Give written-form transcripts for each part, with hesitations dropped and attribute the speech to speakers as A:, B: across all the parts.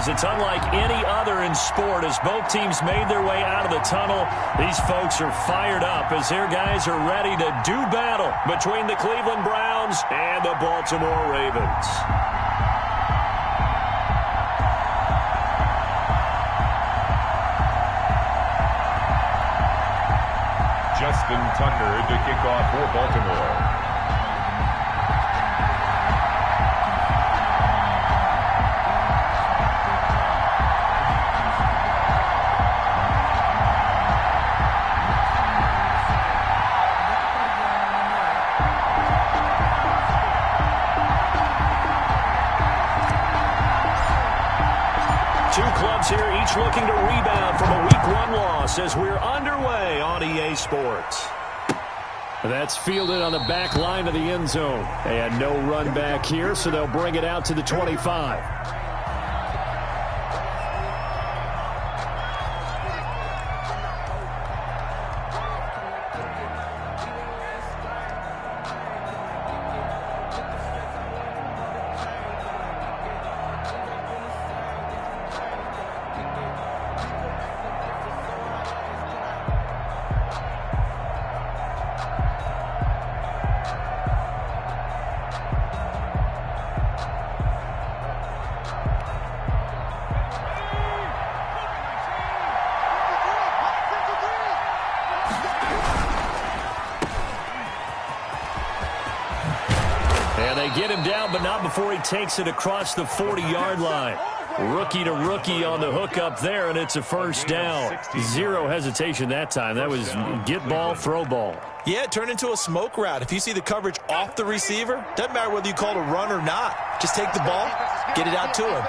A: is. It's unlike any other in sport. As both teams made their way out of the tunnel, these folks are fired up as their guys are ready to do battle between the Cleveland Browns and the Baltimore Ravens.
B: Justin Tucker to kick off for Baltimore.
A: Two clubs here, each looking to rebound from a Week 1 loss as we're underway on EA Sports. That's fielded on the back line of the end zone. And no run back here, so they'll bring it out to the 25. Get him down, but not before he takes it across the 40-yard line. Rookie to rookie on the hook up there, and it's a first down. Zero hesitation that time. That was get ball, throw ball.
C: Yeah, it turned into a smoke route. If you see the coverage off the receiver, doesn't matter whether you call it a run or not. Just take the ball, get it out to him.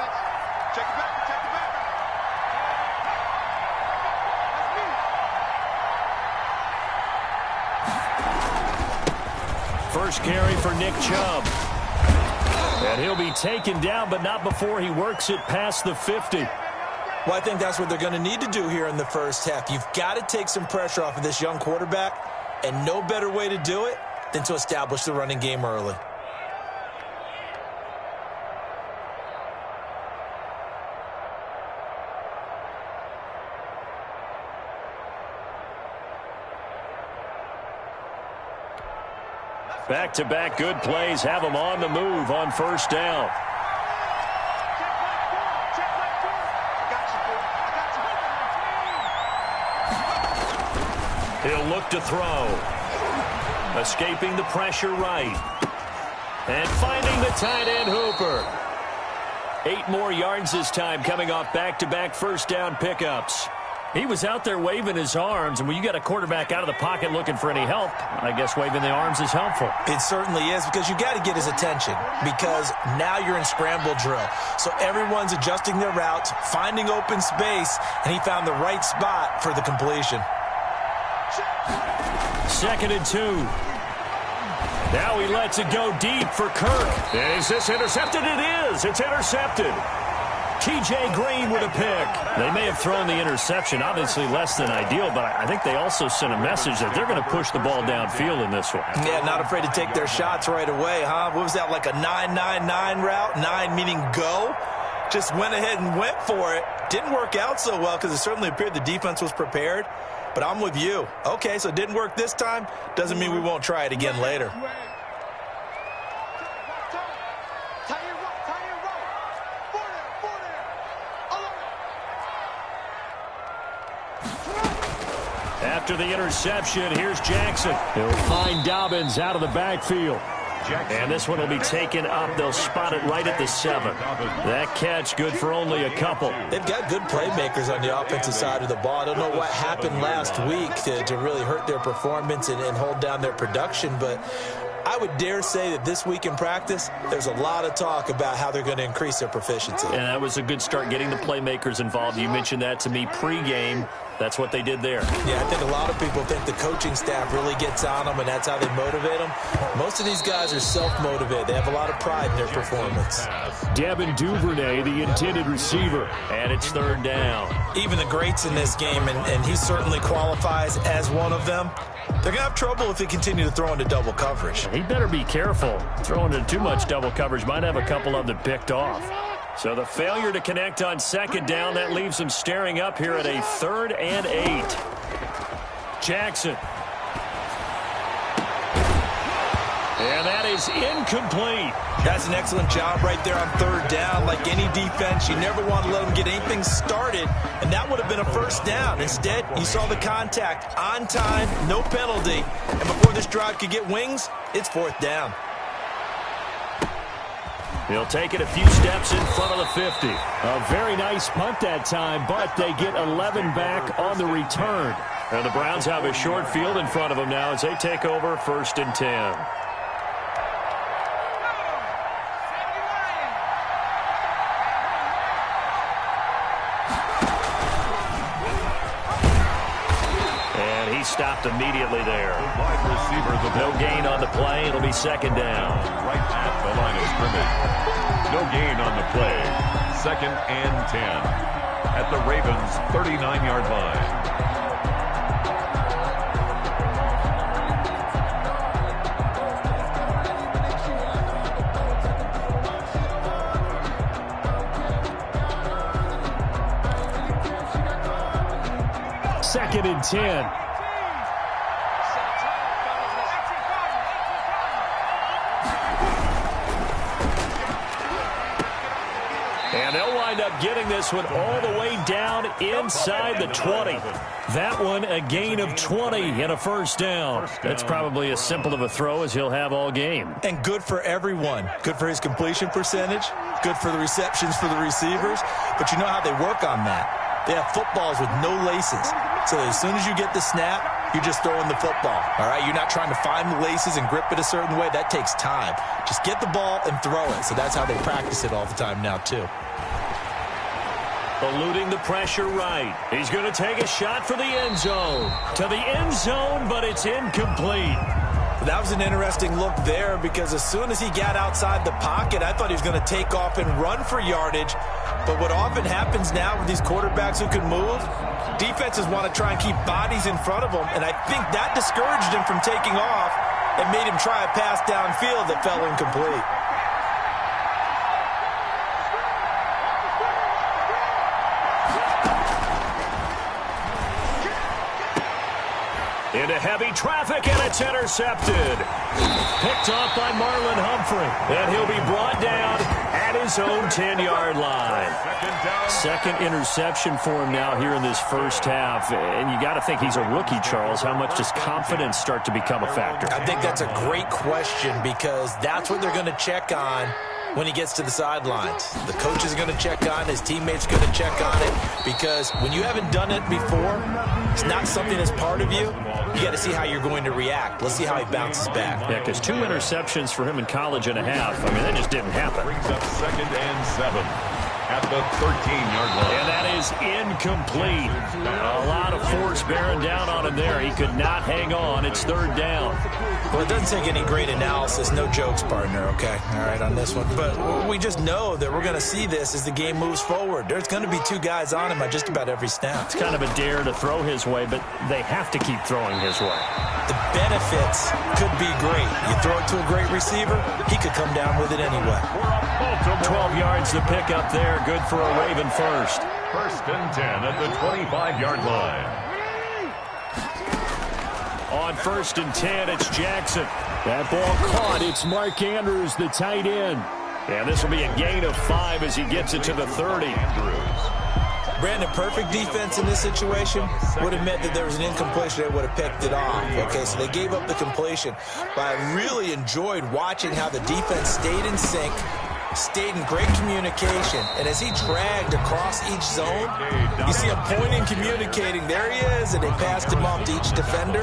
A: First carry for Nick Chubb. And he'll be taken down, but not before he works it past the 50.
C: Well, I think that's what they're going to need to do here in the first half. You've got to take some pressure off of this young quarterback, and no better way to do it than to establish the running game early.
A: Back-to-back good plays have him on the move on first down. He'll look to throw. Escaping the pressure right. And finding the tight end Hooper. 8 more yards this time coming off back-to-back first down pickups. He was out there waving his arms, and when you got a quarterback out of the pocket looking for any help, I guess waving the arms is helpful.
C: It certainly is, because you got to get his attention, because now you're in scramble drill. So everyone's adjusting their routes, finding open space, and he found the right spot for the completion.
A: 2nd and 2. Now he lets it go deep for Kirk. Is this intercepted? It is. It's intercepted. T.J. Green with a pick. They may have thrown the interception, obviously less than ideal, but I think they also sent a message that they're going to push the ball downfield in this one.
C: Yeah, not afraid to take their shots right away, huh? What was that, like a 9-9-9 route? 9 meaning go? Just went ahead and went for it. Didn't work out so well because it certainly appeared the defense was prepared, but I'm with you. Okay, so it didn't work this time. Doesn't mean we won't try it again later.
A: After the interception, here's Jackson. He'll find Dobbins out of the backfield. And this one will be taken up. They'll spot it right at the 7. That catch good for only a couple.
C: They've got good playmakers on the offensive side of the ball. I don't know what happened last week to really hurt their performance and hold down their production, but I would dare say that this week in practice, there's a lot of talk about how they're going to increase their proficiency.
A: And that was a good start getting the playmakers involved. You mentioned that to me pregame. That's what they did there.
C: Yeah, I think a lot of people think the coaching staff really gets on them, and that's how they motivate them. Most of these guys are self-motivated. They have a lot of pride in their performance.
A: Devin Duvernay, the intended receiver, and it's 3rd down.
C: Even the greats in this game, and he certainly qualifies as one of them, they're going to have trouble if they continue to throw into double coverage.
A: He better be careful. Throwing into too much double coverage might have a couple of them picked off. So the failure to connect on second down, that leaves them staring up here at a 3rd and 8. Jackson. And that is incomplete.
C: That's an excellent job right there on 3rd down. Like any defense, you never want to let them get anything started, and that would have been a 1st down. Instead, you saw the contact on time, no penalty, and before this drive could get wings, it's 4th down.
A: He'll take it a few steps in front of the 50.
D: A very nice punt that time, but they get 11 back on the return.
A: And the Browns have a short field in front of them now as they take over 1st and 10. Stopped immediately there.
B: Wide receiver,
A: no gain on the play. It'll be 2nd down.
B: Right at the line of scrimmage. No gain on the play. 2nd and 10. At the Ravens' 39-yard line.
D: Second and 10.
A: And they'll wind up getting this one all the way down inside the 20. That one a gain of 20 and a 1st down. That's probably as simple of a throw as he'll have all game.
C: And good for everyone. Good for his completion percentage. Good for the receptions for the receivers. But you know how they work on that. They have footballs with no laces. So as soon as you get the snap, you're just throwing the football, all right? You're not trying to find the laces and grip it a certain way. That takes time. Just get the ball and throw it. So that's how they practice it all the time now, too.
A: Eluding the pressure right. He's going to take a shot for the end zone. To the end zone, but it's incomplete.
C: That was an interesting look there because as soon as he got outside the pocket, I thought he was going to take off and run for yardage. But what often happens now with these quarterbacks who can move, defenses want to try and keep bodies in front of them, and I think that discouraged him from taking off and made him try a pass downfield that fell incomplete.
A: Into heavy traffic, and it's intercepted. Picked off by Marlon Humphrey. And he'll be brought down at his own 10-yard line. 2nd interception for him now here in this 1st half. And you got to think he's a rookie, Charles. How much does confidence start to become a factor?
C: I think that's a great question because that's what they're going to check on when he gets to the sidelines. The coach is going to check on it. His teammates are going to check on it because when you haven't done it before, it's not something that's part of you. You got to see how you're going to react. Let's see how he bounces back.
A: Yeah, because 2 interceptions for him in college and a half. I mean, that just didn't happen.
B: Brings up 2nd and 7 at the 13-yard line.
A: And that is incomplete. A lot of force bearing down on him there. He could not hang on. It's 3rd down.
C: Well, it doesn't take any great analysis. No jokes, partner, okay? All right, on this one. But we just know that we're going to see this as the game moves forward. There's going to be 2 guys on him at just about every snap.
A: It's kind of a dare to throw his way, but they have to keep throwing his way.
C: The benefits could be great. You throw it to a great receiver, he could come down with it anyway.
A: 12 yards to pick up there. Good for a Raven first.
B: 1st and 10 at the 25-yard line.
A: On 1st and 10, it's Jackson.
D: That ball caught. It's Mark Andrews, the tight end.
A: And this will be a gain of 5 as he gets it to the 30.
C: Brandon, perfect defense in this situation would have meant that there was an incompletion. They would have picked it off. Okay, so they gave up the completion. But I really enjoyed watching how the defense stayed in sync, stayed in great communication, and as he dragged across each zone, you see him pointing, communicating. There he is, and they passed him off to each defender.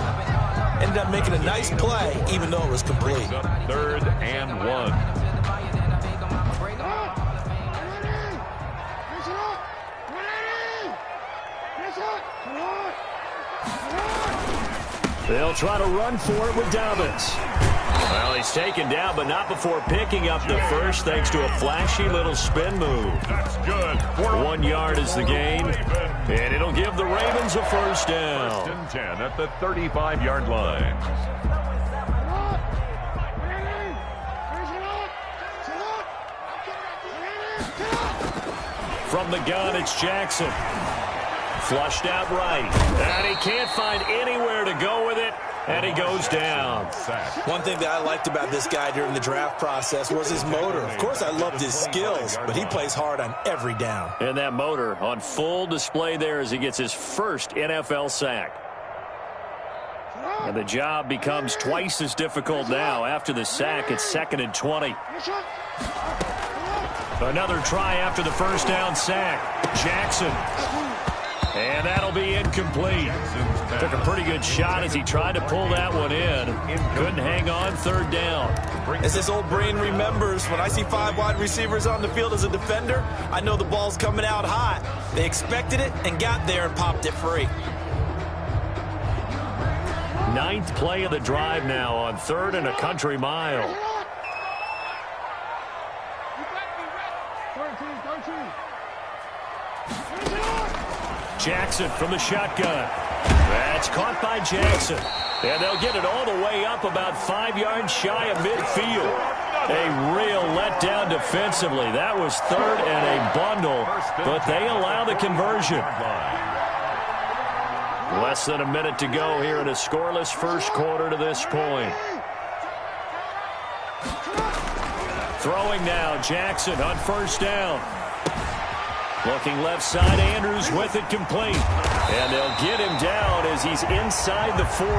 C: Ended up making a nice play, even though it was complete.
B: 3rd and 1.
A: They'll try to run for it with Dobbins. Well, he's taken down, but not before picking up the first, thanks to a flashy little spin move.
B: That's good.
A: 1 yard is the gain, and it'll give the Ravens a 1st down.
B: 1st and 10 at the 35-yard line.
A: From the gun, it's Jackson. Flushed out right. And he can't find anywhere to go with it. And he goes down.
C: One thing that I liked about this guy during the draft process was his motor. Of course, I loved his skills, but he plays hard on every down.
A: And that motor on full display there as he gets his first NFL sack. And the job becomes twice as difficult now. After the sack, it's 2nd and 20. Another try after the first down sack. Jackson. And that'll be incomplete. Took a pretty good shot as he tried to pull that one in. Couldn't hang on 3rd down.
C: As this old brain remembers, when I see 5 wide receivers on the field as a defender, I know the ball's coming out hot. They expected it and got there and popped it free.
A: 9th play of the drive now on 3rd and a country mile. Jackson from the shotgun. That's caught by Jackson. And they'll get it all the way up about 5 yards shy of midfield. A real letdown defensively. That was 3rd and a bundle, but they allow the conversion. Less than a minute to go here in a scoreless first quarter to this point. Throwing now, Jackson on 1st down. Looking left side, Andrews with it complete. And they'll get him down as he's inside the 40.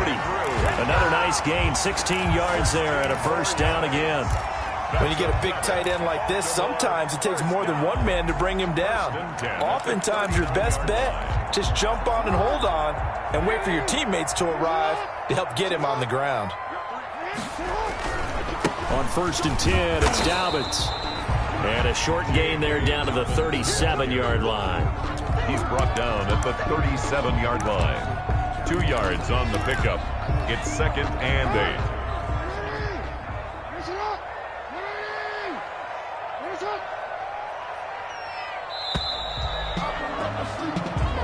A: Another nice gain, 16 yards there and a 1st down again.
C: When you get a big tight end like this, sometimes it takes more than one man to bring him down. Oftentimes, your best bet, just jump on and hold on and wait for your teammates to arrive to help get him on the ground.
A: On 1st and 10, it's Dobbins. And a short gain there down to the 37-yard line.
B: He's brought down at the 37-yard line. 2 yards on the pickup. It's 2nd and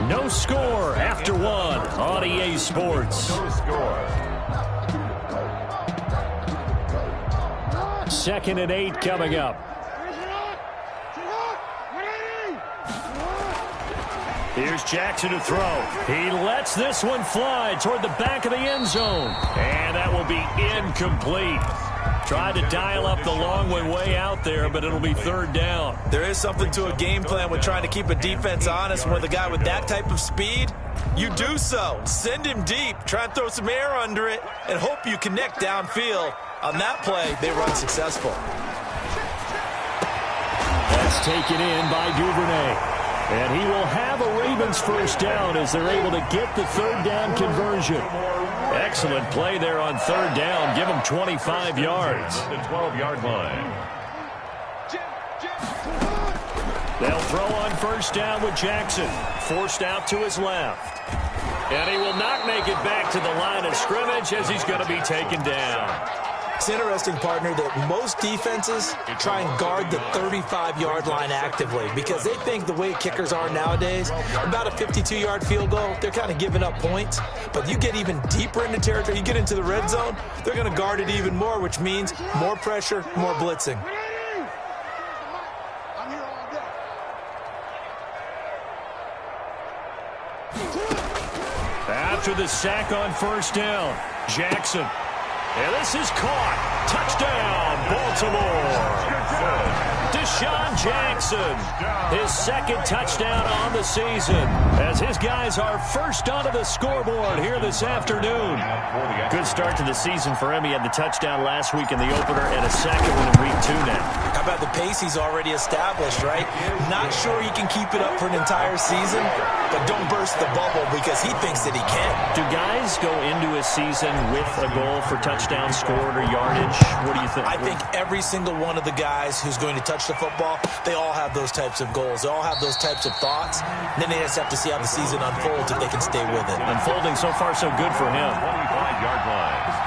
B: 8.
A: No score after 1 on EA Sports.
B: No score.
A: 2nd and 8 coming up. Here's Jackson to throw. He lets this one fly toward the back of the end zone. And that will be incomplete. Tried to dial up the long one way out there, but it'll be 3rd down.
C: There is something to a game plan with trying to keep a defense honest. With a guy with that type of speed, you do so. Send him deep. Try and throw some air under it and hope you connect downfield. On that play, they run successful.
A: That's taken in by Duvernay. And he will have a Ravens 1st down as they're able to get the 3rd down conversion. Excellent play there on 3rd down. Give him 25 yards.
B: The 12-yard line.
A: They'll throw on 1st down with Jackson. Forced out to his left. And he will not make it back to the line of scrimmage as he's going to be taken down.
C: It's interesting, partner, that most defenses try and guard the 35-yard line actively because they think the way kickers are nowadays, about a 52-yard field goal, they're kind of giving up points. But you get even deeper into territory, you get into the red zone, they're going to guard it even more, which means more pressure, more blitzing.
A: After the sack on 1st down, Jackson. And this is caught. Touchdown, Baltimore. Deshaun Jackson, his 2nd touchdown on the season as his guys are first onto the scoreboard here this afternoon. Good start to the season for him. He had the touchdown last week in the opener and a 2nd one in week 2 now.
C: How about the pace he's already established, right? Not sure he can keep it up for an entire season, but don't burst the bubble because he thinks that he can.
A: Do guys go into a season with a goal for touchdown scored or yardage? What do you think?
C: I think every single one of the guys who's going to touch the football, they all have those types of goals. They all have those types of thoughts. And then they just have to see how the season unfolds if they can stay with it.
A: Unfolding so far so good for him.
B: 25-yard line.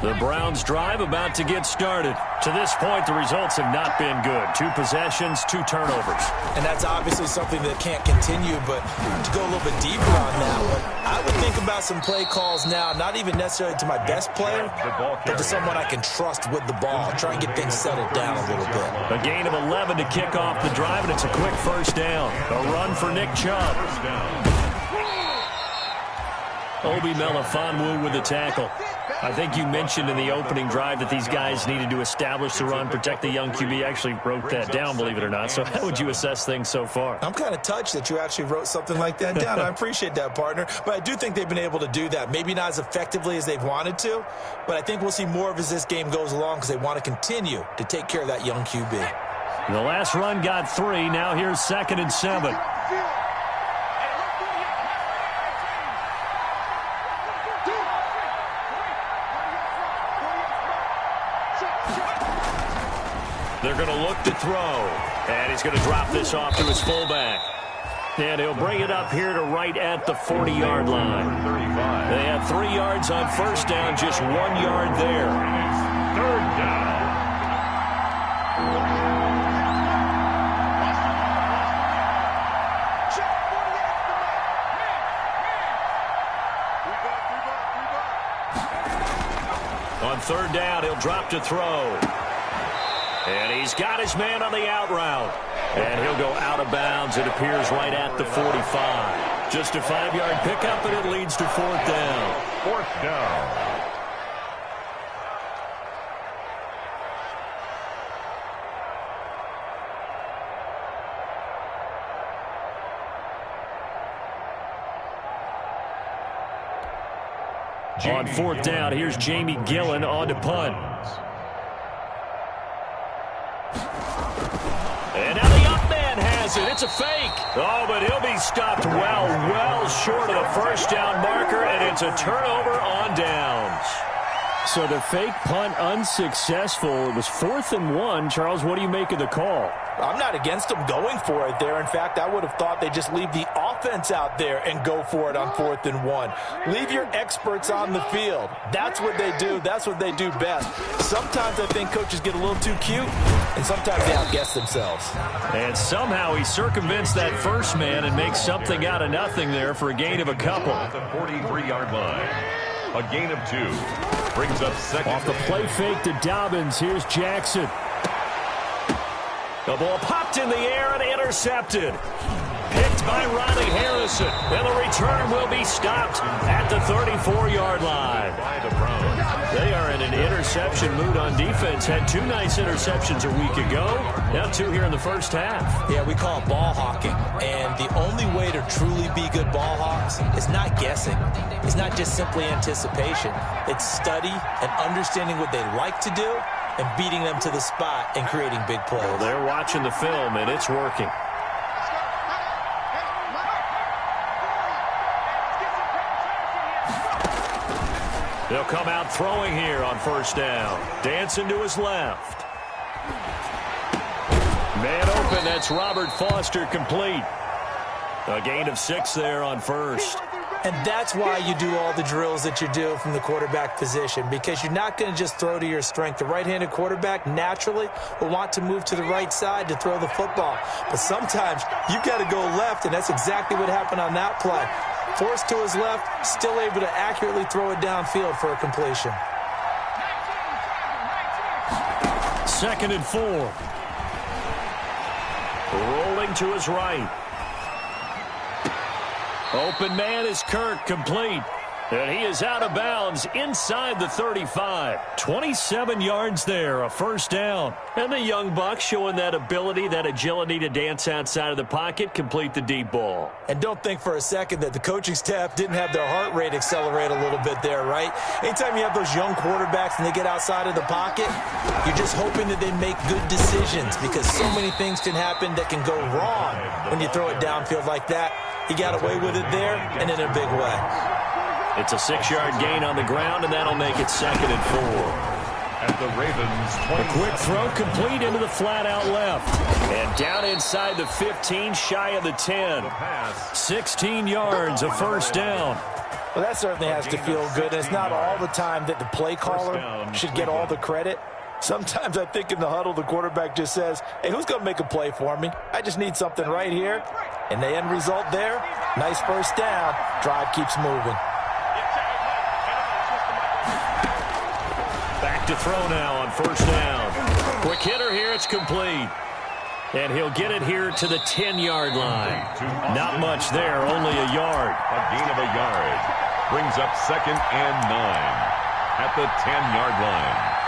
A: The Browns drive about to get started. To this point, the results have not been good. 2 possessions, 2 turnovers.
C: And that's obviously something that can't continue, but to go a little bit deeper on that one, I would think about some play calls now, not even necessarily to my best player, but to someone I can trust with the ball. Try and get things settled down a little bit.
A: A gain of 11 to kick off the drive, and it's a quick first down. A run for Nick Chubb. Obi Melifonwu with the tackle. I think you mentioned in the opening drive that these guys needed to establish the run, protect the young QB. Actually wrote that down, believe it or not. So how would you assess things so far?
C: I'm kind of touched that you actually wrote something like that down. I appreciate that, partner. But I do think they've been able to do that. Maybe not as effectively as they've wanted to, but I think we'll see more of as this game goes along because they want to continue to take care of that young QB.
A: The last run got 3. Now here's 2nd and 7. They're going to look to throw. And he's going to drop this off to his fullback. And he'll bring it up here to right at the 40-yard line. They had 3 yards on first down, just 1 yard there.
B: 3rd down.
A: On 3rd down, he'll drop to throw. And he's got his man on the out route. And he'll go out of bounds. It appears right at the 45. Just a 5-yard pickup, and it leads to 4th down.
B: 4th down.
A: On 4th down, here's Jamie Gillen on to punt. And now the up man has it. It's a fake. Oh, but he'll be stopped well short of the first down marker, and it's a turnover on downs.
D: So the fake punt unsuccessful. It was 4th and 1. Charles, what do you make of the call?
C: I'm not against them going for it there. In fact, I would have thought they'd just leave the offense out there and go for it on 4th and 1. Leave your experts on the field. That's what they do. That's what they do best. Sometimes I think coaches get a little too cute, and sometimes they outguess themselves.
A: And somehow he circumvents that first man and makes something out of nothing there for a gain of a couple.
B: At the 43-yard line. A gain of 2. Brings up 2nd.
D: Off the play fake to Dobbins. Here's Jackson.
A: The ball popped in the air and intercepted. Picked by Riley Harrison. And the return will be stopped at the 34-yard line.
B: By the Browns.
A: They are in an interception mood on defense. Had 2 nice interceptions a week ago. Now 2 here in the first half.
C: Yeah, we call it ball hawking. And the only way to truly be good ball hawks is not guessing. It's not just simply anticipation. It's study and understanding what they like to do and beating them to the spot and creating big plays.
A: Well, they're watching the film, and it's working. They'll come out throwing here on first down. Dancing to his left. Man open, that's Robert Foster complete. A gain of 6 there on first.
C: And that's why you do all the drills that you do from the quarterback position, because you're not going to just throw to your strength. The right-handed quarterback naturally will want to move to the right side to throw the football. But sometimes you've got to go left, and that's exactly what happened on that play. Forced to his left, still able to accurately throw it downfield for a completion.
A: 2nd and 4. Rolling to his right. Open man is Kirk, complete. And he is out of bounds inside the 35. 27 yards there, a first down. And the young buck showing that ability, that agility to dance outside of the pocket, complete the deep ball.
C: And don't think for a second that the coaching staff didn't have their heart rate accelerate a little bit there, right? Anytime you have those young quarterbacks and they get outside of the pocket, you're just hoping that they make good decisions, because so many things can happen that can go wrong when you throw it downfield like that. He got away with it there and in a big way.
A: It's a 6-yard gain on the ground, and that'll make it 2nd and 4.
B: At the Ravens,
A: A quick throw complete into the flat out left. And down inside the 15, shy of the 10. 16 yards, a first down.
C: Well, that certainly has to feel good. And it's not all the time that the play caller should get all the credit. Sometimes I think in the huddle, the quarterback just says, hey, who's going to make a play for me? I just need something right here. And the end result there, nice first down. Drive keeps moving.
A: Back to throw now on first down. Quick hitter here, it's complete. And he'll get it here to the 10-yard line. Not much there, only a yard.
B: A gain of a yard. Brings up 2nd and 9 at the 10-yard line.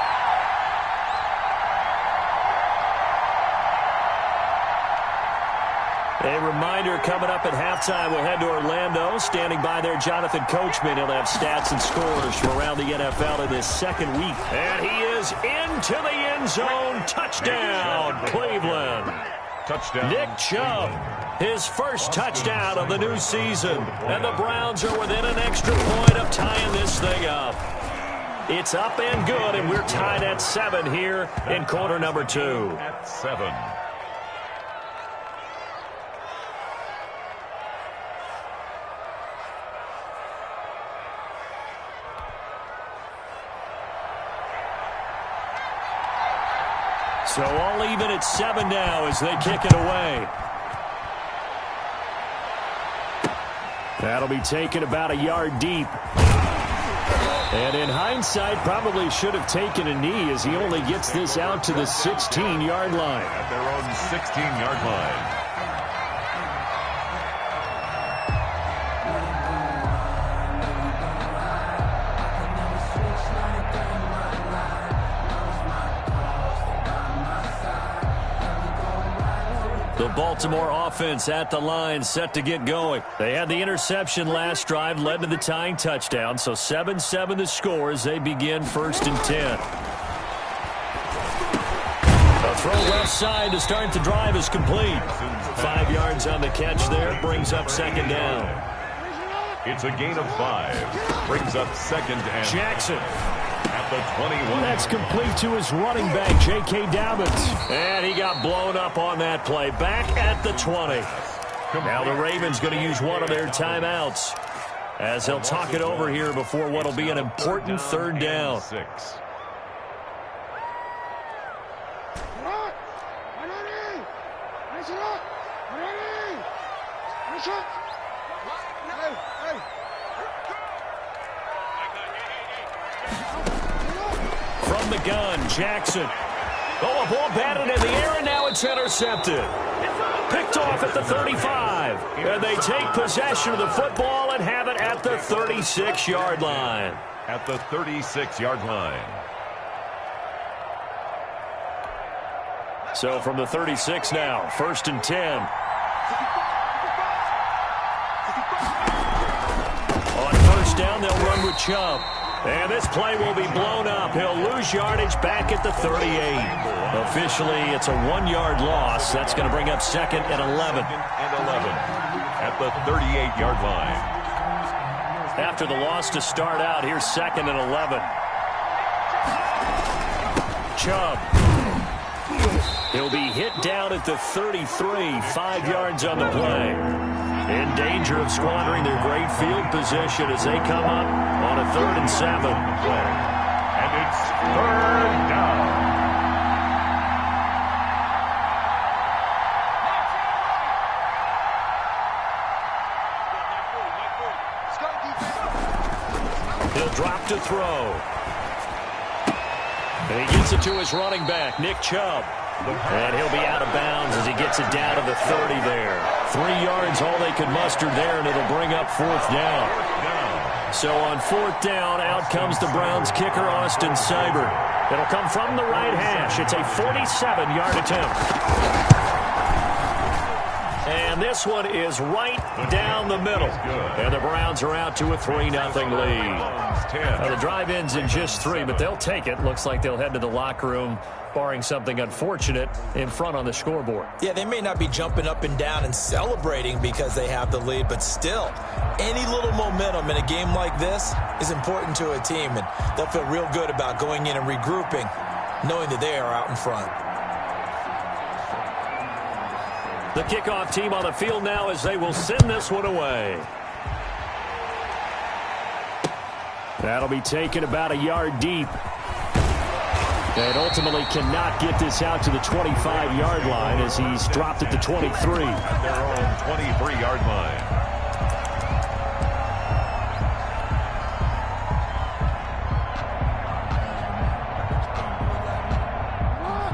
A: A reminder coming up at halftime, we'll head to Orlando. Standing by there, Jonathan Coachman. He'll have stats and scores from around the NFL in this second week. And he is into the end zone. Touchdown, Cleveland.
B: Touchdown.
A: Nick Chubb, his first touchdown of the new season. And the Browns are within an extra point of tying this thing up. It's up and good, and we're tied at 7 here in quarter number 2.
B: At 7.
A: So all even at 7 now as they kick it away. That'll be taken about a yard deep. And in hindsight, probably should have taken a knee as he only gets this out to the 16-yard line.
B: At their own 16-yard line.
A: The Baltimore offense at the line, set to get going. They had the interception last drive, led to the tying touchdown. So 7-7 the score as they begin 1st and 10. A throw left side to start the drive is complete. 5 yards on the catch there, brings up 2nd down.
B: It's a gain of 5. Brings up 2nd and
A: Jackson.
B: at the 21.
D: That's complete to his running back, J.K. Dobbins.
A: And he got blown up on that play. Back at the 20. Now the Ravens going to use one of their timeouts as they'll talk it over here before what will be an important 3rd down.
B: 6.
A: From the gun, Jackson. Oh, a ball batted in the air, and now it's intercepted. Picked off at the 35. And they take possession of the football and have it at the 36-yard line.
B: At the 36-yard line.
A: So from the 36 now, 1st and 10. On first down, they'll run with Chubb. And this play will be blown up. He'll lose yardage back at the 38. Officially, it's a 1-yard loss. That's going to bring up 2nd and 11.
B: 2nd and 11 at the 38-yard line.
A: After the loss to start out, here's 2nd and 11. Chubb. He'll be hit down at the 33, 5 yards on the play. In danger of squandering their great field position as they come up on a 3rd and 7.
B: And it's 3rd down.
A: He'll drop to throw. And he gets it to his running back, Nick Chubb. And he'll be out of bounds as he gets it down to the 30 there. 3 yards, all they could muster there, and it'll bring up 4th down. So on 4th down, out comes the Browns kicker, Austin Seibert. It'll come from the right hash. It's a 47-yard attempt. And this one is right down the middle. And the Browns are out to a 3-0 lead. Now the drive ends in just 3, but they'll take it. Looks like they'll head to the locker room, barring something unfortunate, in front on the scoreboard.
C: Yeah, they may not be jumping up and down and celebrating because they have the lead, but still, any little momentum in a game like this is important to a team, and they'll feel real good about going in and regrouping, knowing that they are out in front.
A: The kickoff team on the field now as they will send this one away.
D: That'll be taken about a yard deep. And ultimately cannot get this out to the 25-yard line as he's dropped at the 23.
B: At their own 23-yard line.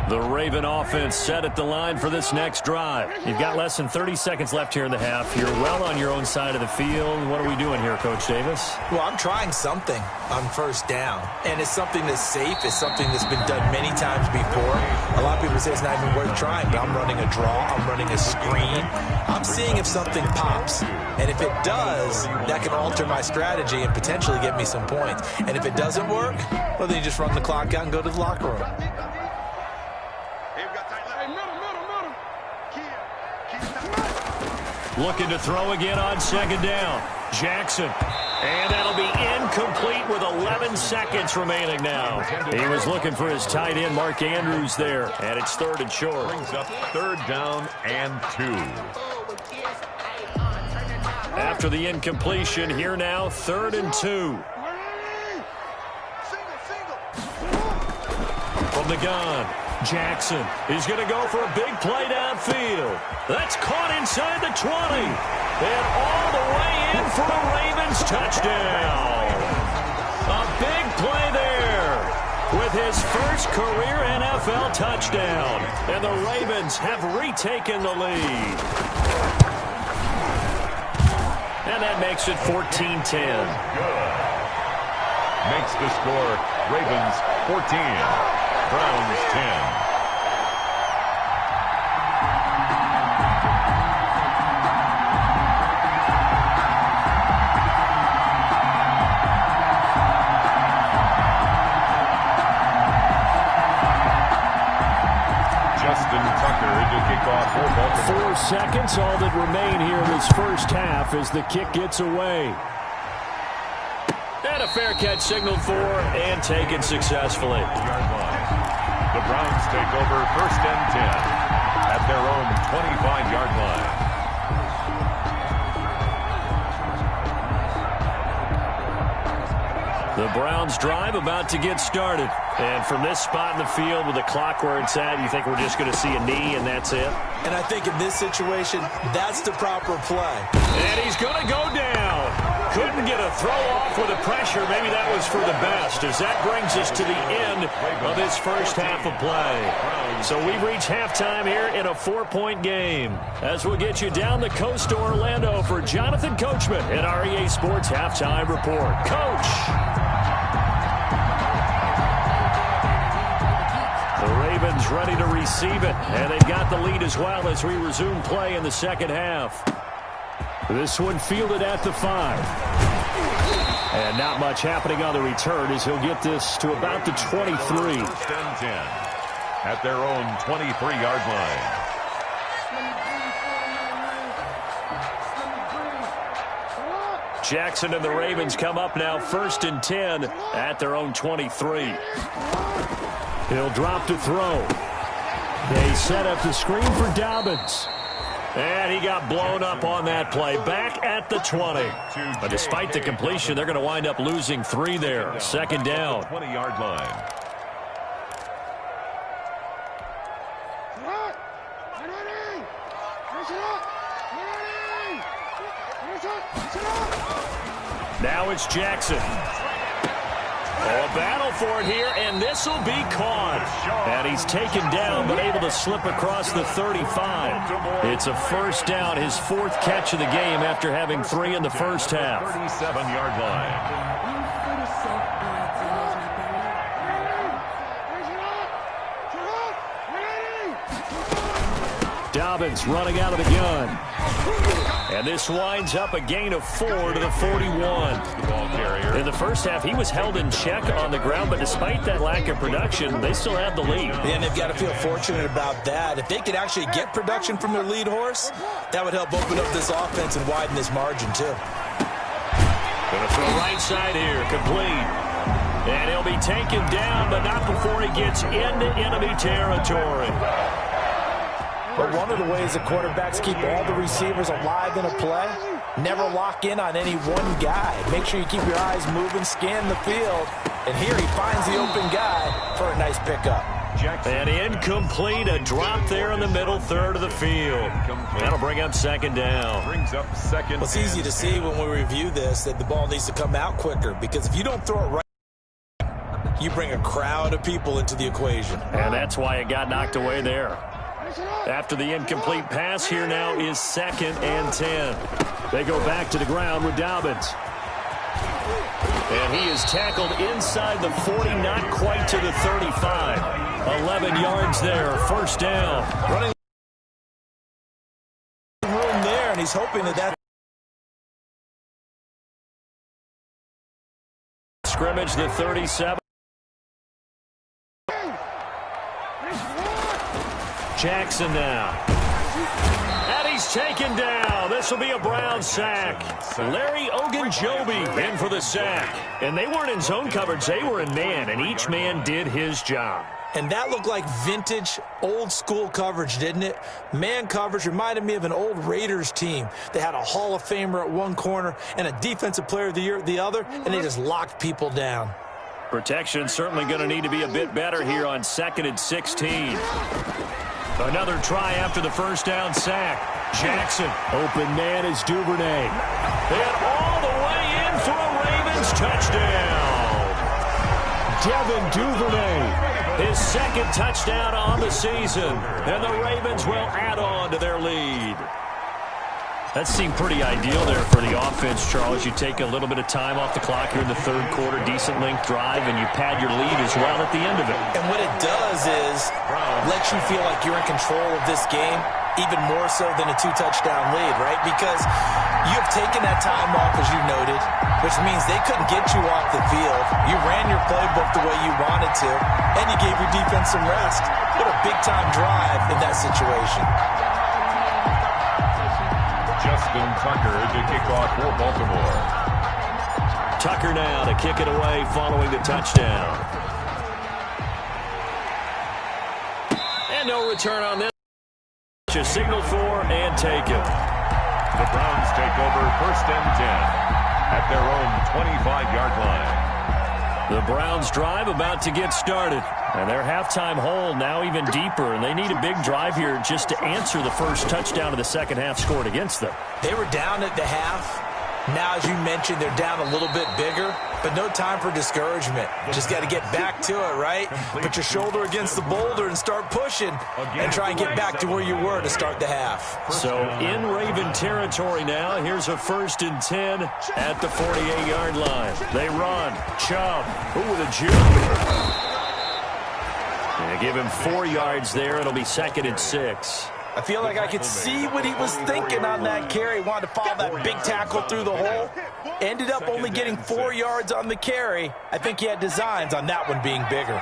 A: The Raven offense set at the line for this next drive.
D: You've got less than 30 seconds left here in the half. You're well on your own side of the field. What are we doing here, Coach Davis?
C: Well, I'm trying something on first down, and it's something that's safe. It's something that's been done many times before. A lot of people say it's not even worth trying, but I'm running a draw. I'm running a screen. I'm seeing if something pops, and if it does, that can alter my strategy and potentially get me some points. And if it doesn't work, well, then you just run the clock out and go to the locker room.
A: Looking to throw again on second down. Jackson. And that'll be incomplete with 11 seconds remaining now. He was looking for his tight end, Mark Andrews, there. And it's 3rd and short.
B: Brings up 3rd down and 2.
A: After the incompletion, here now, 3rd and 2. From the gun. Jackson is going to go for a big play downfield. That's caught inside the 20. And all the way in for a Ravens touchdown. A big play there with his first career NFL touchdown. And the Ravens have retaken the lead. And that makes it 14-10.
B: Good. Makes the score Ravens 14. Browns 10. Justin Tucker to kick off for Baltimore.
D: 4 seconds, all that remain here in this first half as the kick gets away.
A: And a fair catch signaled for and taken successfully.
B: The Browns take over 1st and 10 at their own 25-yard line.
A: The Browns drive about to get started. And from this spot in the field with the clock where it's at, you think we're just going to see a knee and that's it?
C: And I think in this situation, that's the proper play.
A: And he's going to go down. Couldn't get a throw off with the pressure. Maybe that was for the best, as that brings us to the end of this first half of play. So we've reached halftime here in a 4-point game. As we'll get you down the coast to Orlando for Jonathan Coachman at REA Sports Halftime Report. Coach! The Ravens ready to receive it, and they've got the lead as well as we resume play in the second half.
D: This one fielded at the 5. And not much happening on the return as he'll get this to about the 23.
B: 1st and 10 at their own 23-yard line.
A: Jackson and the Ravens come up now 1st and 10 at their own 23.
D: He'll drop to throw. They set up the screen for Dobbins.
A: And he got blown up on that play. Back at the 20. But despite the completion, they're going to wind up losing 3 there. 2nd down.
B: 20-yard line.
A: Now it's Jackson. Oh, a battle for it here, and this will be caught. And he's taken down, but able to slip across the 35. It's a 1st down, his 4th catch of the game after having 3 in the first half.
B: 37-yard line.
D: Dobbins running out of the gun.
A: And this winds up a gain of 4 to the 41.
B: Ball carrier.
A: In the first half, he was held in check on the ground, but despite that lack of production, they still have the lead.
C: And they've got to feel fortunate about that. If they could actually get production from their lead horse, that would help open up this offense and widen this margin, too.
A: Going to throw right side here, complete. And he'll be taken down, but not before he gets into enemy territory.
C: But one of the ways the quarterbacks keep all the receivers alive in a play, never lock in on any one guy. Make sure you keep your eyes moving, scan the field, And here he finds the open guy for a nice pickup.
A: And incomplete, a drop there in the middle third of the field. That'll bring up second down.
B: Brings up second.
C: Well, it's easy to see when we review this that the ball needs to come out quicker, because if you don't throw it right, you bring a crowd of people into the equation.
D: And that's why it got knocked away there. After the incomplete pass, here now is 2nd and 10. They go back to the ground with Dobbins. And he is tackled inside the 40, not quite to the 35. 11 yards there, first down.
C: Running room there, and he's hoping that
D: scrimmage, the 37. Jackson now. And he's taken down. This will be a Brown sack. Larry Ogunjobi in for the sack. And they weren't in zone coverage. They were in man, and each man did his job.
C: And that looked like vintage, old-school coverage, didn't it? Man coverage reminded me of an old Raiders team. They had a Hall of Famer at one corner and a Defensive Player of the Year at the other, and they just locked people down.
D: Protection certainly going to need to be a bit better here on 2nd and 16. Another try after the first down sack. Jackson, open man is Duvernay. And all the way in for a Ravens touchdown. Devin Duvernay. His 2nd touchdown on the season. And the Ravens will add on to their lead. That seemed pretty ideal there for the offense, Charles. You take a little bit of time off the clock here in the 3rd quarter, decent length drive, and you pad your lead as well at the end of it.
C: And what it does is let you feel like you're in control of this game, even more so than a 2-touchdown lead, right? Because you have taken that time off, as you noted, which means they couldn't get you off the field. You ran your playbook the way you wanted to, and you gave your defense some rest. What a big-time drive in that situation.
B: Justin Tucker to kick off for Baltimore.
A: Tucker now to kick it away following the touchdown. And no return on this. Just signal for and take it.
B: The Browns take over 1st and 10 at their own 25-yard line.
A: The Browns drive about to get started. And their halftime hole now even deeper, and they need a big drive here just to answer the first touchdown of the second half scored against them.
C: They were down at the half. Now, as you mentioned, they're down a little bit bigger, but no time for discouragement. Just got to get back to it, right? Put your shoulder against the boulder and start pushing and try and get back to where you were to start the half.
A: So in Raven territory now, here's a 1st and 10 at the 48-yard line. They run. Chubb. Ooh, with a juke. They give him 4 yards there. It'll be 2nd and 6.
C: I feel like I could see what he was thinking on that carry. Wanted to follow that big tackle through the hole. Ended up only getting 4 yards on the carry. I think he had designs on that one being bigger.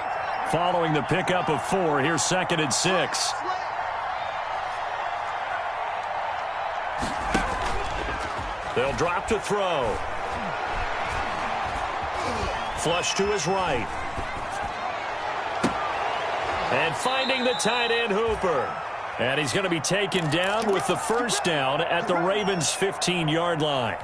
A: Following the pickup of 4, here's 2nd and 6. They'll drop to throw. Flush to his right. And finding the tight end, Hooper. And he's going to be taken down with the first down at the Ravens' 15-yard line.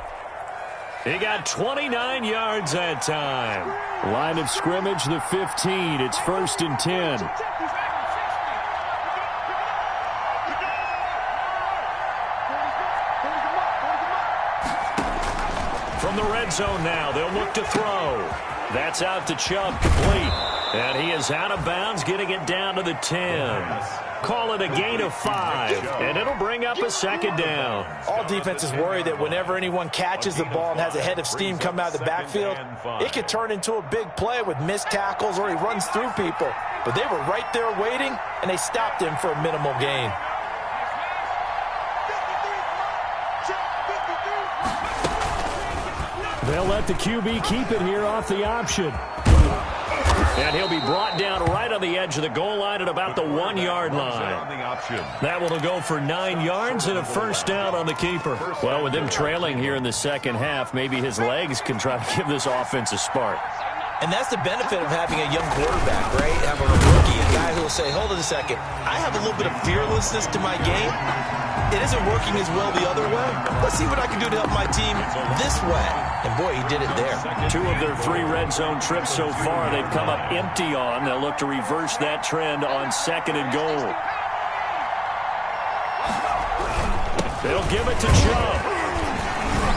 A: He got 29 yards that time.
D: Line of scrimmage, the 15. It's 1st and 10.
A: From the red zone now, they'll look to throw. That's out to Chubb, complete. And he is out of bounds, getting it down to the 10. Call it a gain of 5, and it'll bring up a 2nd down.
C: All defenses worry that whenever anyone catches the ball and has a head of steam come out of the backfield, it could turn into a big play with missed tackles or he runs through people. But they were right there waiting, and they stopped him for a minimal gain.
D: They'll let the QB keep it here off the option.
A: And he'll be brought down right on the edge of the goal line at about the 1-yard line. That one will go for 9 yards and a first down on the keeper. Well, with them trailing here in the second half, maybe his legs can try to give this offense a spark.
C: And that's the benefit of having a young quarterback, right? Having a rookie, a guy who will say, hold on a second, I have a little bit of fearlessness to my game. It isn't working as well the other way. Let's see what I can do to help my team this way. And, boy, he did it there.
D: 2 of their 3 red zone trips so far they've come up empty on. They'll look to reverse that trend on 2nd and goal. They'll give it to Chubb.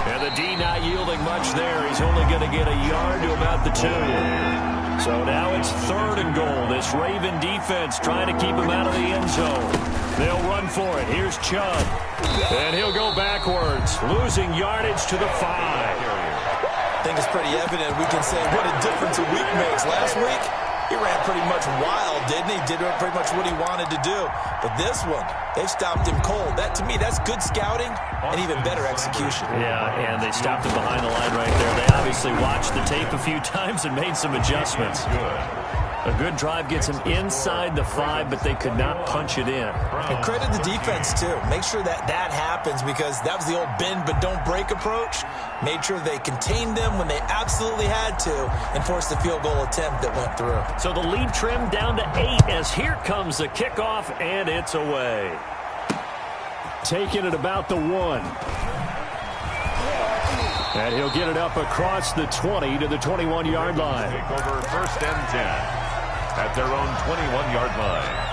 D: And the D not yielding much there. He's only going to get a yard to about the 2. So now it's 3rd and goal. This Raven defense trying to keep him out of the end zone. They'll run for it. Here's Chubb. And he'll go backwards, losing yardage to the 5.
C: I think it's pretty evident. We can say what a difference a week makes. Last week, he ran pretty much wild, didn't he? Did pretty much what he wanted to do. But this one, they've stopped him cold. That, to me, that's good scouting and even better execution.
D: Yeah, and they stopped him behind the line right there. They obviously watched the tape a few times and made some adjustments. A good drive gets him inside the 5, but they could not punch it in.
C: And credit the defense, too. Make sure that that happens, because that was the old bend but don't break approach. Made sure they contained them when they absolutely had to and forced the field goal attempt that went through.
D: So the lead trimmed down to 8 as here comes the kickoff, and it's away. Taking it about the 1. And he'll get it up across the 20 to the 21-yard line.
B: Take over 1st and 10 at their own 21-yard line.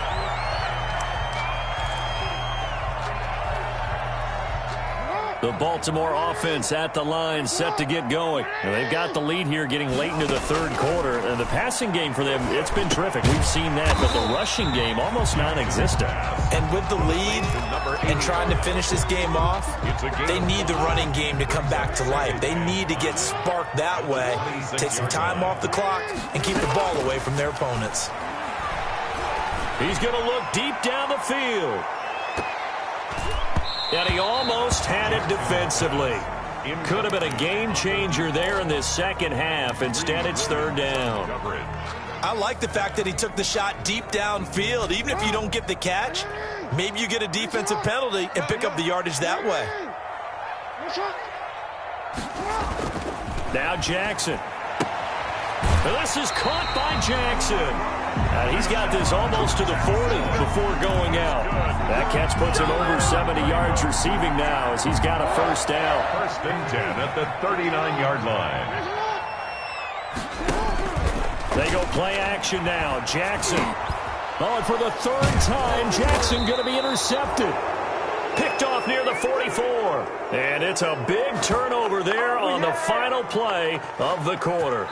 D: The Baltimore offense at the line, set to get going. And they've got the lead here getting late into the 3rd quarter. And the passing game for them, it's been terrific. We've seen that, but the rushing game almost non-existent.
C: And with the lead and trying to finish this game off, they need the running game to come back to life. They need to get sparked that way, take some time off the clock, and keep the ball away from their opponents.
D: He's going to look deep down the field. And he almost had it defensively. Could have been a game changer there in this second half. Instead, it's 3rd down.
C: I like the fact that he took the shot deep downfield. Even if you don't get the catch, maybe you get a defensive penalty and pick up the yardage that way.
D: Now Jackson. This is caught by Jackson. He's got this almost to the 40 before going out. That catch puts him over 70 yards receiving now as he's got a 1st down.
B: 1st and 10 at the 39-yard line.
D: They go play action now. Jackson. Oh, and for the 3rd time, Jackson going to be intercepted. Picked off near the 44. And it's a big turnover there on the final play of the quarter.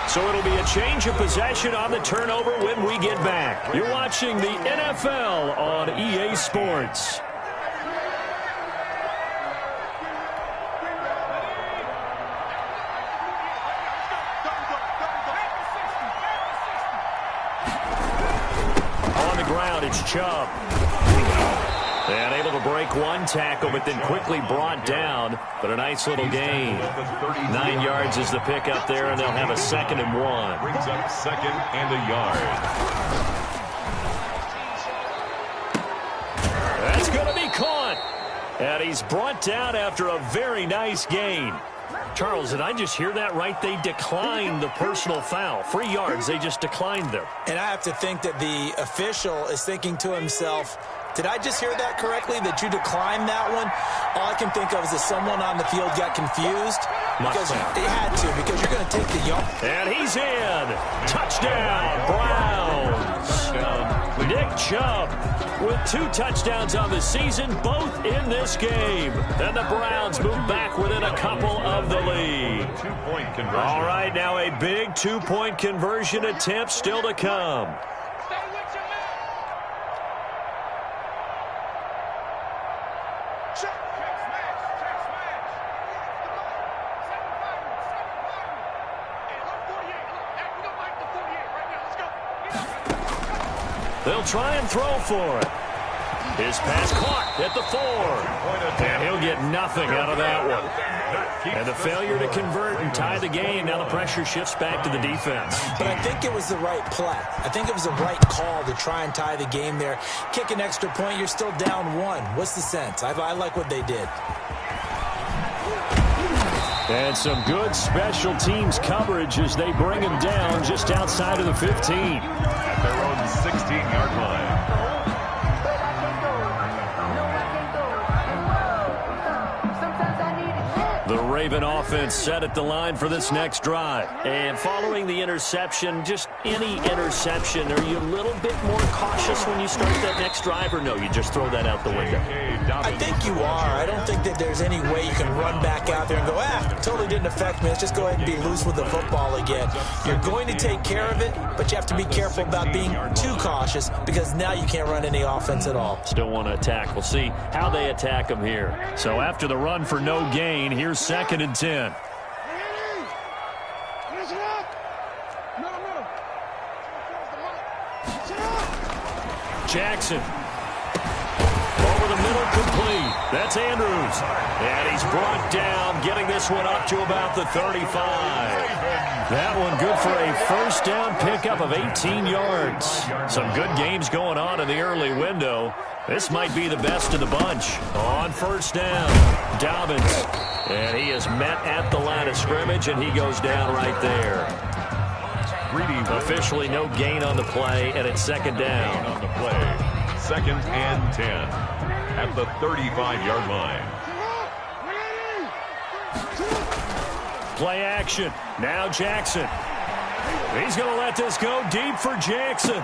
D: So it'll be a change of possession on the turnover when we get back. You're watching the NFL on EA Sports. On the ground, it's Chubb. And able to break one tackle, but then quickly brought down. But a nice little gain. 9 yards is the pickup there, and they'll have a 2nd and 1.
B: Brings up 2nd and a yard.
D: That's going to be caught. And he's brought down after a very nice gain. Charles, did I just hear that right? They declined the personal foul. 3 yards, they just declined them.
C: And I have to think that the official is thinking to himself, did I just hear that correctly, that you declined that one? All I can think of is that someone on the field got confused. Because they had to, because you're going to take the yard.
D: And he's in. Touchdown, Browns. Nick Chubb with 2 touchdowns on the season, both in this game. And the Browns move back within a couple of the lead.
B: 2-point conversion.
D: All right, now a big 2-point conversion attempt still to come. They'll try and throw for it. His pass caught at the 4. And he'll get nothing out of that one. And the failure to convert and tie the game. Now the pressure shifts back to the defense.
C: But I think it was the right play. I think it was the right call to try and tie the game there. Kick an extra point, you're still down 1. What's the sense? I like what they did.
D: And some good special teams coverage as they bring him down just outside of the 15.
B: At their own 16-yard line.
D: The Raven offense set at the line for this next drive.
A: And following the interception, just any interception, are you a little bit more cautious when you start that next drive, or no, you just throw that out the window?
C: I think you are. I don't think that there's any way you can run back out there and go, totally didn't affect me. Let's just go ahead and be loose with the football again. You're going to take care of it, but you have to be careful about being too cautious because now you can't run any offense at all.
A: Still want to attack. We'll see how they attack him here.
D: So after the run for no gain, here's 2nd and 10. Jackson. Over the middle, complete. That's Andrews. And he's brought down, getting this one up to about the 35. That one good for a first down pickup of 18 yards. Some good games going on in the early window. This might be the best of the bunch. On first down, Dobbins. And he is met at the line of scrimmage, and he goes down right there. Officially no gain on the play, and it's 2nd down.
B: On the play, 2nd and 10 at the 35-yard line.
D: Play action. Now Jackson. He's going to let this go deep for Jackson.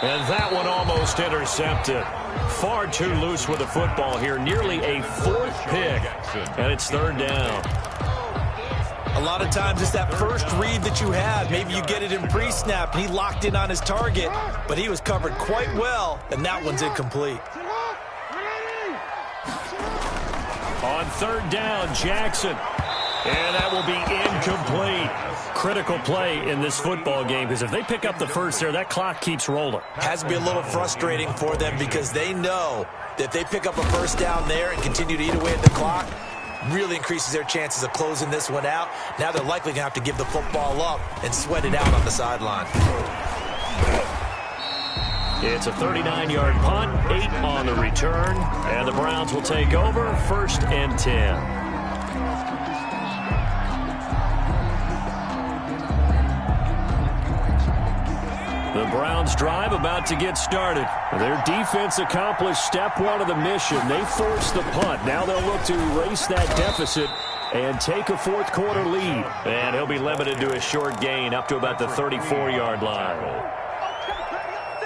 D: And that one almost intercepted. Far too loose with the football here. Nearly a 4th pick. And it's 3rd down.
C: A lot of times it's that first read that you have. Maybe you get it in pre-snap, and he locked in on his target, but he was covered quite well, and that one's incomplete.
D: On 3rd down, Jackson. And that will be incomplete. Critical play in this football game, because if they pick up the first there, that clock keeps rolling.
C: Has to be a little frustrating for them because they know that if they pick up a first down there and continue to eat away at the clock, really increases their chances of closing this one out. Now they're likely going to have to give the football up and sweat it out on the sideline.
D: It's a 39-yard punt, 8 on the return, and the Browns will take over 1st and 10. The Browns drive about to get started. Their defense accomplished step 1 of the mission. They forced the punt. Now they'll look to erase that deficit and take a 4th quarter lead.
A: And he'll be limited to a short gain up to about the 34-yard line.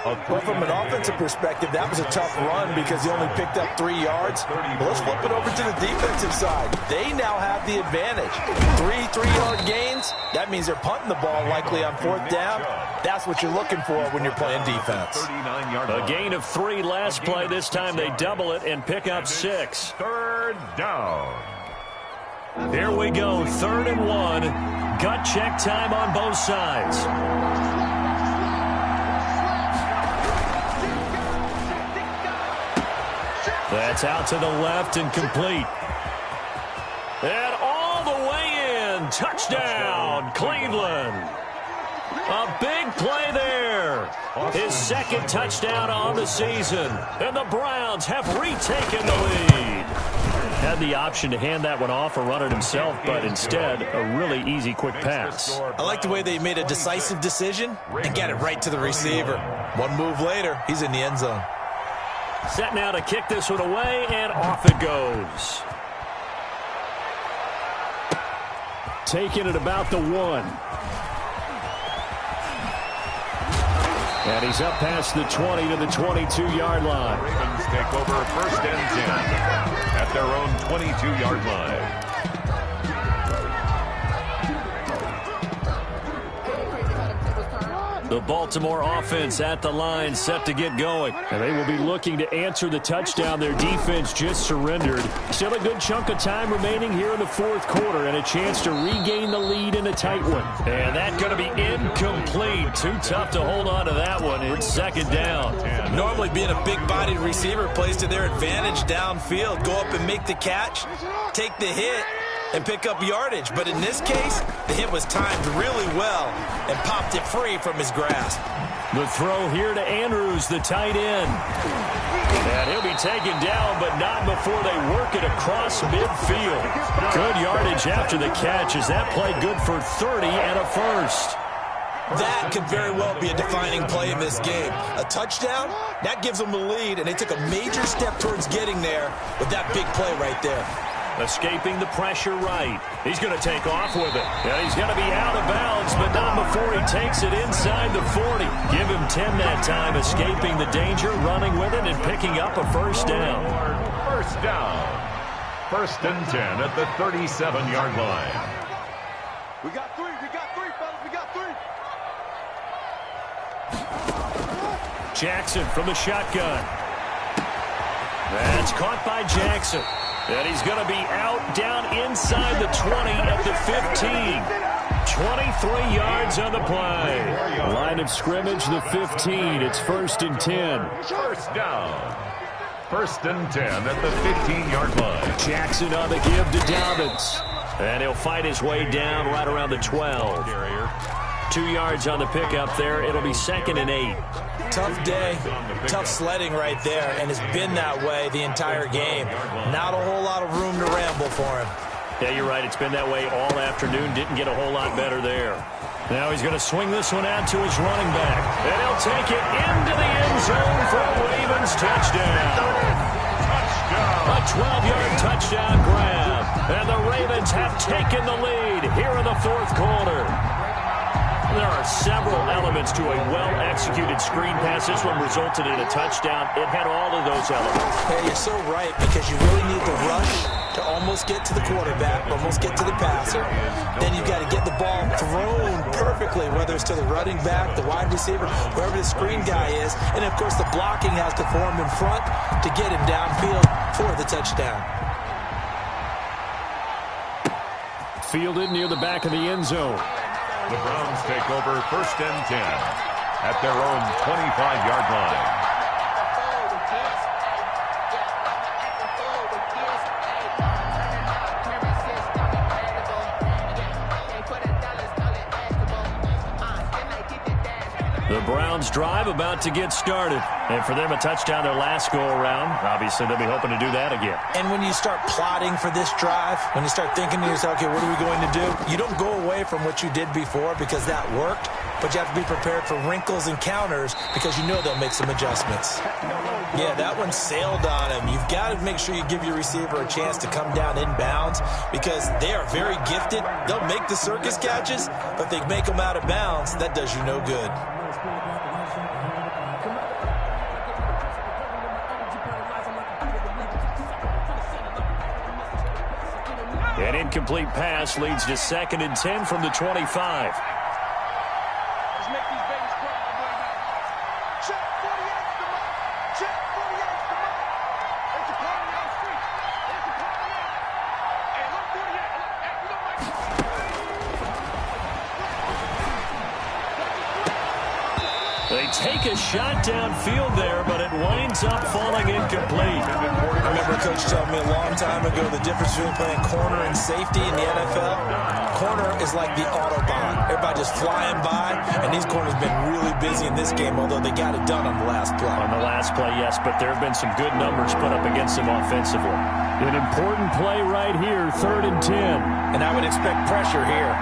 C: Well, from an offensive perspective, that was a tough run because he only picked up 3 yards. Well, let's flip it over to the defensive side. They now have the advantage. 3 3-yard gains, that means they're punting the ball likely on 4th down. That's what you're looking for when you're playing defense.
D: A gain of 3 last play. This time they double it and pick up 6.
B: 3rd down.
D: Here we go, 3rd and 1. Gut check time on both sides. That's out to the left and complete. And all the way in. Touchdown, Cleveland. A big play there. His 2nd touchdown on the season. And the Browns have retaken the lead. Had the option to hand that one off or run it himself, but instead, a really easy, quick pass.
C: I like the way they made a decisive decision and got it right to the receiver. One move later, he's in the end zone.
D: Set now to kick this one away, and off it goes. Taking it about the 1. And he's up past the 20 to the 22-yard line.
B: Ravens take over 1st and 10 at their own 22-yard line.
D: The Baltimore offense at the line set to get going. And they will be looking to answer the touchdown their defense just surrendered. Still a good chunk of time remaining here in the 4th quarter and a chance to regain the lead in a tight one. And that's going to be incomplete. Too tough to hold on to that one. It's 2nd down.
C: Normally being a big-bodied receiver plays to their advantage downfield. Go up and make the catch, take the hit, and pick up yardage. But in this case, the hit was timed really well and popped it free from his grasp.
D: The throw here to Andrews, the tight end. And he'll be taken down, but not before they work it across midfield. Good yardage after the catch as that play good for 30 and a first.
C: That could very well be a defining play in this game. A touchdown, that gives them the lead, and they took a major step towards getting there with that big play right there.
A: Escaping the pressure right. He's going to take off with it. And he's going to be out of bounds, but not before he takes it inside the 40. Give him 10 that time, escaping the danger, running with it, and picking up a first down.
B: First down. First and 10 at the 37-yard line.
E: We got three, fellas, we got three.
D: Jackson from the shotgun. That's caught by Jackson. And he's going to be out down inside the 20 at the 15. 23 yards on the play. Line of scrimmage, the 15. It's first and 10.
B: First down. First and 10 at the 15-yard line.
D: Jackson on the give to Dobbins. And he'll fight his way down right around the 12. 2 yards on the pickup there. It'll be second and 8.
C: Tough day, tough sledding right there, and it's been that way the entire game. Not a whole lot of room to ramble for him.
D: Yeah, you're right. It's been that way all afternoon. Didn't get a whole lot better there. Now he's going to swing this one out to his running back. And he'll take it into the end zone for a Ravens touchdown. A 12-yard touchdown grab. And the Ravens have taken the lead here in the fourth quarter. There are several elements to a well-executed screen pass. This one resulted in a touchdown. It had all of those elements.
C: Hey, you're so right, because you really need the rush to almost get to the quarterback, almost get to the passer. Then you've got to get the ball thrown perfectly, whether it's to the running back, the wide receiver, wherever the screen guy is. And, of course, the blocking has to form in front to get him downfield for the touchdown.
D: Fielded near the back of the end zone.
B: The Browns take over first and 10 at their own 25-yard line.
D: The Browns drive about to get started. And for them, a touchdown their last go-around. Obviously, they'll be hoping to do that again.
C: And when you start plotting for this drive, when you start thinking to yourself, okay, what are we going to do? You don't go away from what you did before because that worked, but you have to be prepared for wrinkles and counters because you know they'll make some adjustments. Yeah, that one sailed on him. You've got to make sure you give your receiver a chance to come down inbounds because they are very gifted. They'll make the circus catches, but if they make them out of bounds, that does you no good.
D: An incomplete pass leads to second and 10 from the 25. They take a shot downfield there, but it winds up falling incomplete.
C: I remember Coach telling me a long time ago the difference between playing corner and safety in the NFL. Corner is like the Autobahn. Everybody just flying by, and these corners have been really busy in this game, although they got it done on the last play.
D: On the last play, yes, but there have been some good numbers put up against them offensively. An important play right here, third and 10.
C: And I would expect pressure here.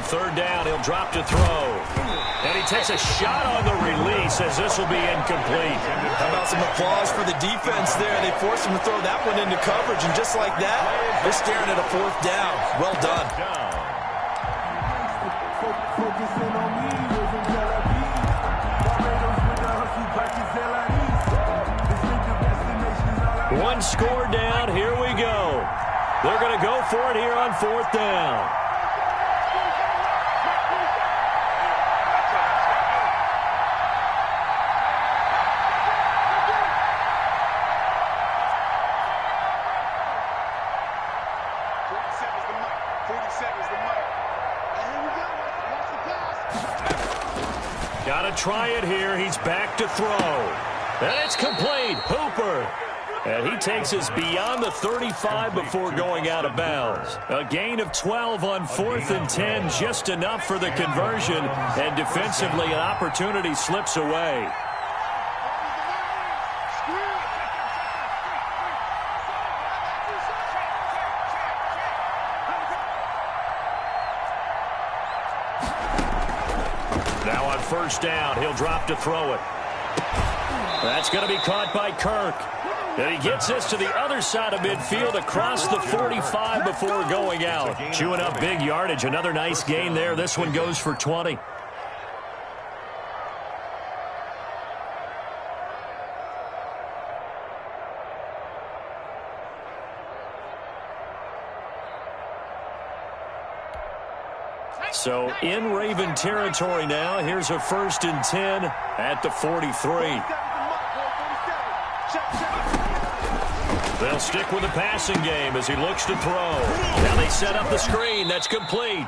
D: Third down, he'll drop to throw. And he takes a shot on the release as this will be incomplete.
C: How about some applause for the defense there? They forced him to throw that one into coverage, and just like that, they're staring at a fourth down. Well done.
D: One score down, here we go. They're going to go for it here on fourth down.
A: Got to try it here. He's back to throw. And it's complete. Hooper.
D: And he takes us beyond the 35 before going out of bounds. A gain of 12 on 4th and 10, just enough for the conversion. And defensively, an opportunity slips away. Now on first down, he'll drop to throw it. That's going to be caught by Kirk. And he gets this to the other side of midfield across the 45 before going out. Chewing up big yardage. Another nice gain there. This one goes for 20. So in Raven territory now. Here's a 1st and 10 at the 43. They'll stick with the passing game as he looks to throw. Now they set up the screen. That's complete.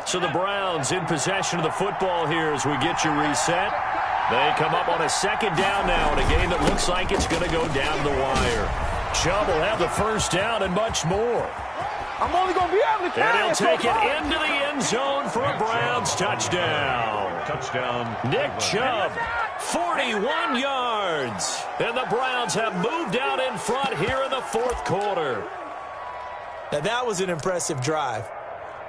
D: So the Browns in possession of the football here as we get you reset. They come up on a 2nd down now in a game that looks like it's going to go down the wire. Chubb will have the first down and much more.
E: I'm only going to be able to carry
D: And he'll take it into the end zone for a Browns touchdown.
B: Touchdown.
D: Nick Chubb, 41 yards. And the Browns have moved out in front here in the 4th quarter.
C: Now that was an impressive drive.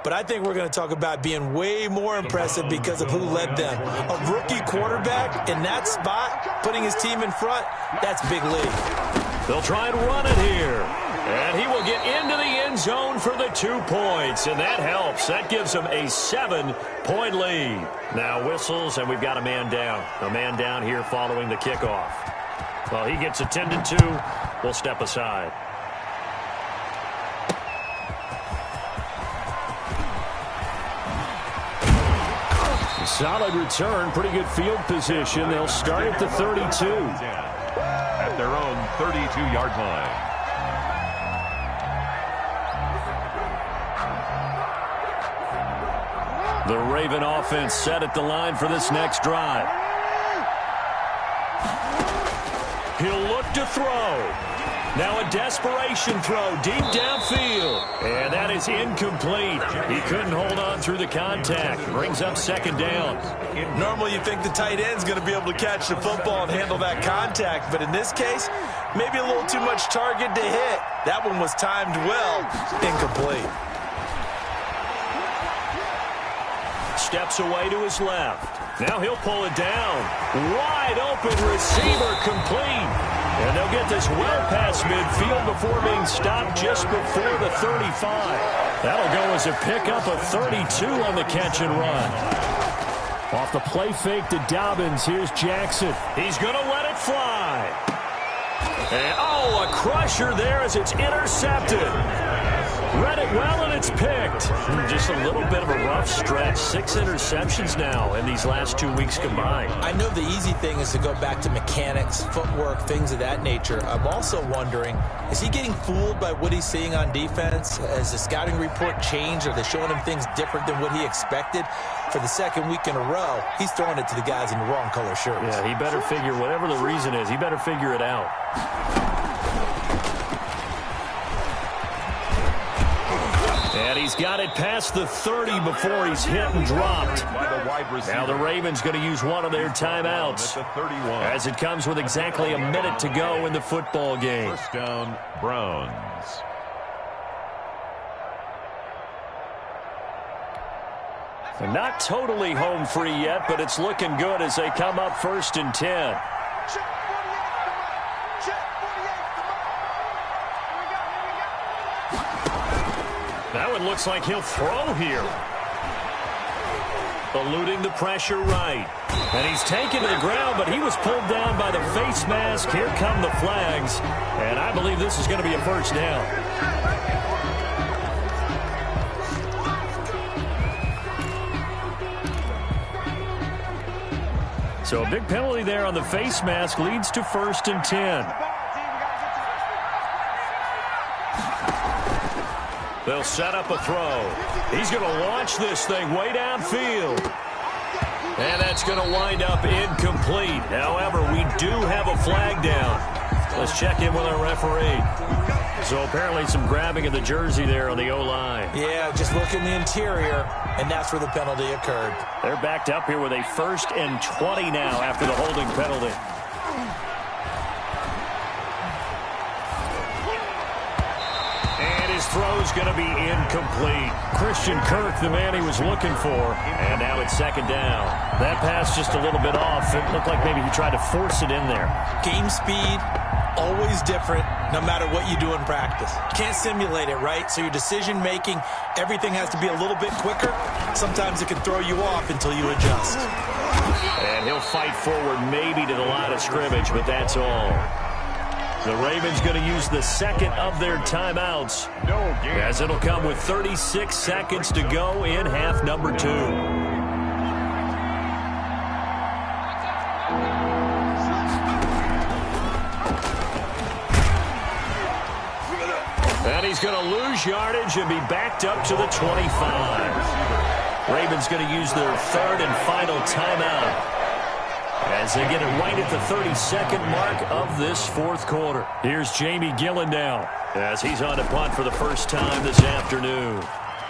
C: But I think we're going to talk about being way more impressive because of who led them. A rookie quarterback in that spot, putting his team in front, that's big league.
D: They'll try and run it here. And he will get into the end zone for the 2 points. And that helps. That gives them a 7-point lead. Now whistles, and we've got a man down. A man down here following the kickoff. Well, he gets attended to. We'll step aside. Solid return, pretty good field position. They'll start at the 32.
B: At their own 32-yard line.
D: The Raven offense set at the line for this next drive. He'll look to throw. Now a desperation throw deep downfield. And that is incomplete. He couldn't hold on through the contact. Brings up 2nd down.
C: Normally you think the tight end's going to be able to catch the football and handle that contact. But in this case, maybe a little too much target to hit. That one was timed well. Incomplete.
D: Steps away to his left. Now he'll pull it down. Wide open receiver complete. And they'll get this well past midfield before being stopped just before the 35. That'll go as a pickup of 32 on the catch and run. Off the play fake to Dobbins. Here's Jackson. He's going to let it fly. And, oh, a crusher there as it's intercepted. Read it well, and it's picked. Just a little bit of a rough stretch. 6 interceptions now in these last 2 weeks combined.
C: I know the easy thing is to go back to mechanics, footwork, things of that nature. I'm also wondering, is he getting fooled by what he's seeing on defense? Has the scouting report changed? Are they showing him things different than what he expected? For the 2nd week in a row, he's throwing it to the guys in the wrong color shirts.
D: Yeah, he better figure, whatever the reason is, he better figure it out. And he's got it past the 30 before he's hit and dropped. Now the Ravens going to use one of their timeouts as it comes with exactly a minute to go in the football game.
B: First down, Browns.
D: And not totally home free yet, but it's looking good as they come up 1st and 10. That one looks like he'll throw here. Eluding the pressure right. And he's taken to the ground, but he was pulled down by the face mask. Here come the flags. And I believe this is going to be a 1st down. So a big penalty there on the face mask leads to 1st and 10. They'll set up a throw. He's going to launch this thing way downfield. And that's going to wind up incomplete. However, we do have a flag down. Let's check in with our referee. So apparently some grabbing of the jersey there on the O-line.
C: Yeah, just look in the interior, and that's where the penalty occurred.
D: They're backed up here with a 1st and 20 now after the holding penalty. And his throw's going to be incomplete. Christian Kirk, the man he was looking for, and now it's 2nd down. That pass just a little bit off. It looked like maybe he tried to force it in there.
C: Game speed, always different, no matter what you do in practice. Can't simulate it, right? So your decision-making, everything has to be a little bit quicker. Sometimes it can throw you off until you adjust.
D: And he'll fight forward maybe to the line of scrimmage, but that's all. The Ravens going to use the 2nd of their timeouts, as it'll come with 36 seconds to go in half number 2. And he's going to lose yardage and be backed up to the 25. Ravens going to use their 3rd and final timeout as they get it right at the 32nd mark of this 4th quarter. Here's Jamie Gillen now as he's on to punt for the first time this afternoon.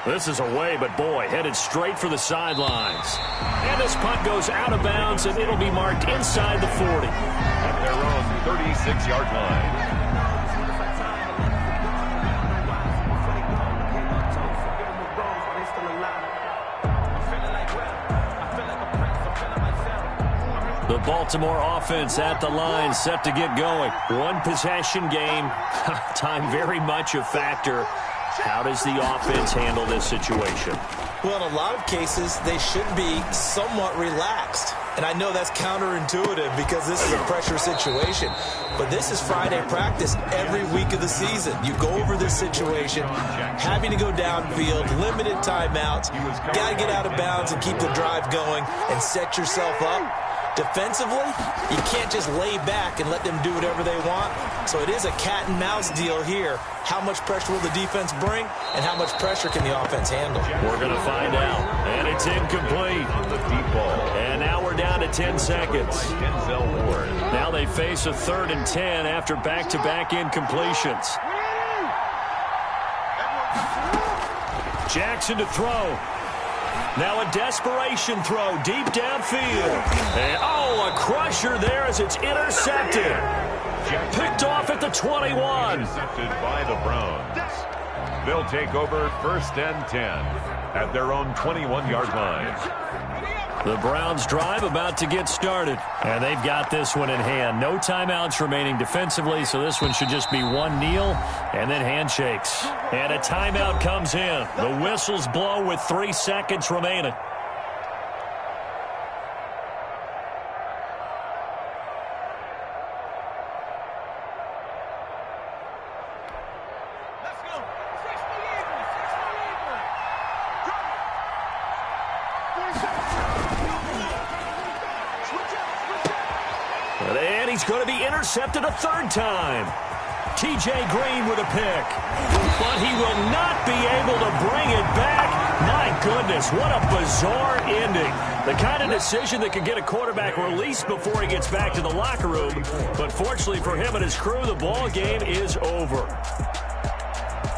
D: This is away, but boy, headed straight for the sidelines. And this punt goes out of bounds, and it'll be marked inside the 40.
B: At their own 36-yard line.
D: The Baltimore offense at the line, set to get going. One possession game. Time very much a factor. How does the offense handle this situation?
C: Well, in a lot of cases, they should be somewhat relaxed. And I know that's counterintuitive because this is a pressure situation. But this is Friday practice every week of the season. You go over this situation, having to go downfield, limited timeouts, got to get out of bounds and keep the drive going and set yourself up. Defensively, you can't just lay back and let them do whatever they want. So it is a cat and mouse deal here. How much pressure will the defense bring, and how much pressure can the offense handle?
D: We're going to find out. And it's incomplete.
B: The deep ball.
D: And now we're down to 10 seconds.
B: Denzel Ward.
D: Now they face a 3rd and 10 after back-to-back incompletions. Jackson to throw. Now a desperation throw deep downfield. And, a crusher there as it's intercepted. Picked off at the 21.
B: Intercepted by the Browns. They'll take over 1st and 10 at their own 21-yard line.
D: The Browns drive about to get started. And they've got this one in hand. No timeouts remaining defensively, so this one should just be one kneel and then handshakes. And a timeout comes in. The whistles blow with 3 seconds remaining. And he's going to be intercepted a 3rd time. T.J. Green with a pick. But he will not be able to bring it back. My goodness, what a bizarre ending. The kind of decision that could get a quarterback released before he gets back to the locker room. But fortunately for him and his crew, the ball game is over.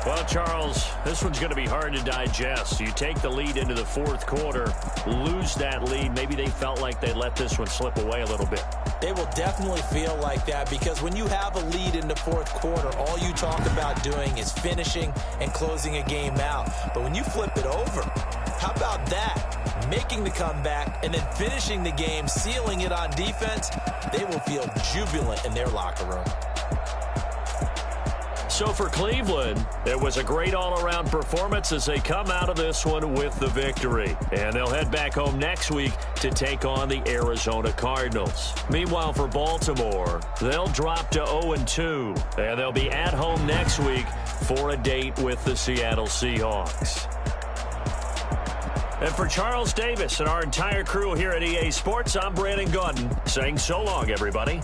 D: Well, Charles, this one's going to be hard to digest. You take the lead into the 4th quarter, lose that lead. Maybe they felt like they let this one slip away a little bit.
C: They will definitely feel like that because when you have a lead in the 4th quarter, all you talk about doing is finishing and closing a game out. But when you flip it over, how about that? Making the comeback and then finishing the game, sealing it on defense, they will feel jubilant in their locker room.
D: So for Cleveland, it was a great all-around performance as they come out of this one with the victory. And they'll head back home next week to take on the Arizona Cardinals. Meanwhile, for Baltimore, they'll drop to 0-2. And they'll be at home next week for a date with the Seattle Seahawks. And for Charles Davis and our entire crew here at EA Sports, I'm Brandon Gaudin saying so long, everybody.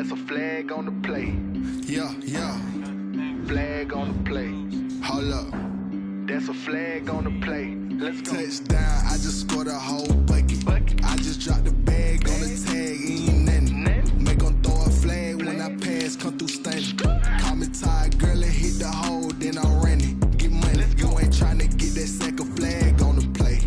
F: That's a flag on the play.
G: Yeah, yeah.
F: Flag on the play.
G: Hold up.
F: That's a flag on the play. Let's go.
G: Touchdown, I just scored a whole bucket. I just dropped the bag on the tag, ain't nothing. Make 'em throw a flag when I pass, come through stunning. Call me tired, girl, and hit the hole, then I'm running. Get money, you ain't tryna get that second flag on the play.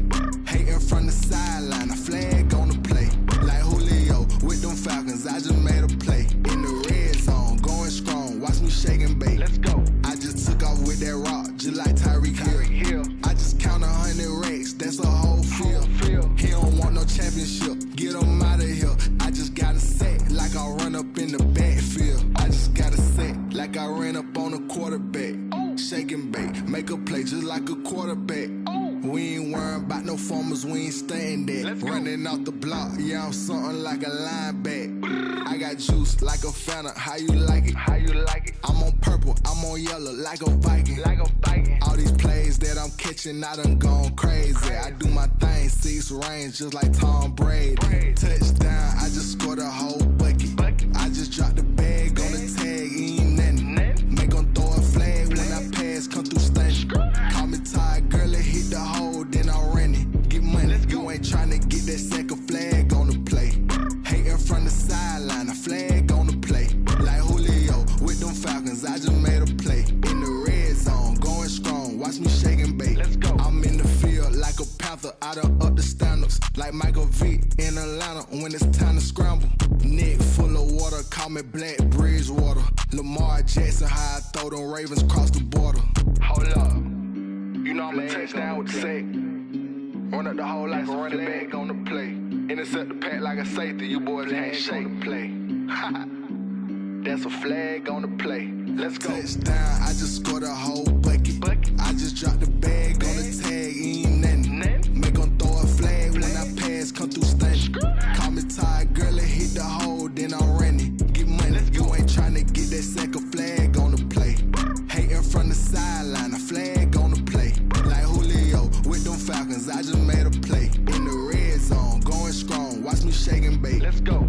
G: Hating from the sideline, a flag on the play. Like Julio with them Falcons, I just made a play. In the red zone, going strong, watch me shake and bake.
F: Let's go.
G: I just took off with that rock, just like Tyreek Hill. I just count 100 racks, that's a whole field. He don't want no championship, get him out of here. I just got a set, like I run up in the backfield. I just got a set, like I ran up on a quarterback. Shake and bake, make a play just like a quarterback. We ain't worrying about no formers, we ain't staying there. Running off the block, yeah, I'm something like a linebacker. I got juice like a Fanta, how you like it?
F: How you like it?
G: I'm on purple, I'm on yellow, like a Viking.
F: Like a Viking.
G: All these plays that I'm catching, I done gone crazy. I do my thing, 6 range, just like Tom Brady. Touchdown, I just scored a whole bucket. I just dropped the bag on the tag, ain't nothing. Make 'em throw a flag when I pass, come through stunning. Call me tired, girl, and hit the hole, then I'm running. Get money, you ain't tryna get that second flag on the play. Hating from the sideline, a flag on the play. Like Julio with them Falcons, I just made a play. In the red zone, going strong, watch me shake and bake.
F: Let's go.
G: I'm in the field like a Panther, I done up the standards. Like Michael Vick in Atlanta when it's time to scramble. Neck full of water, call me Black Bridgewater. Lamar Jackson, how I throw them Ravens cross the border.
F: Hold up. You know I'm a touchdown with the sack. Run up the hole like a running back on the play. Intercept the pack like a safety. You boys ain't shake the play. That's a flag on the play. Let's go.
G: Touchdown, I just scored a whole bucket. I just dropped the bag on the tag, ain't nothing. Make 'em throw a flag when I pass, come through stunning. Call me tired, girl, and hit the hole, then I'm running. Get money, you ain't tryna get that second flag on the play. Hating from the sideline, a flag on the play. Like Julio with them Falcons, I just made a play. In the red zone, going strong, watch me shake and bake.
F: Let's go.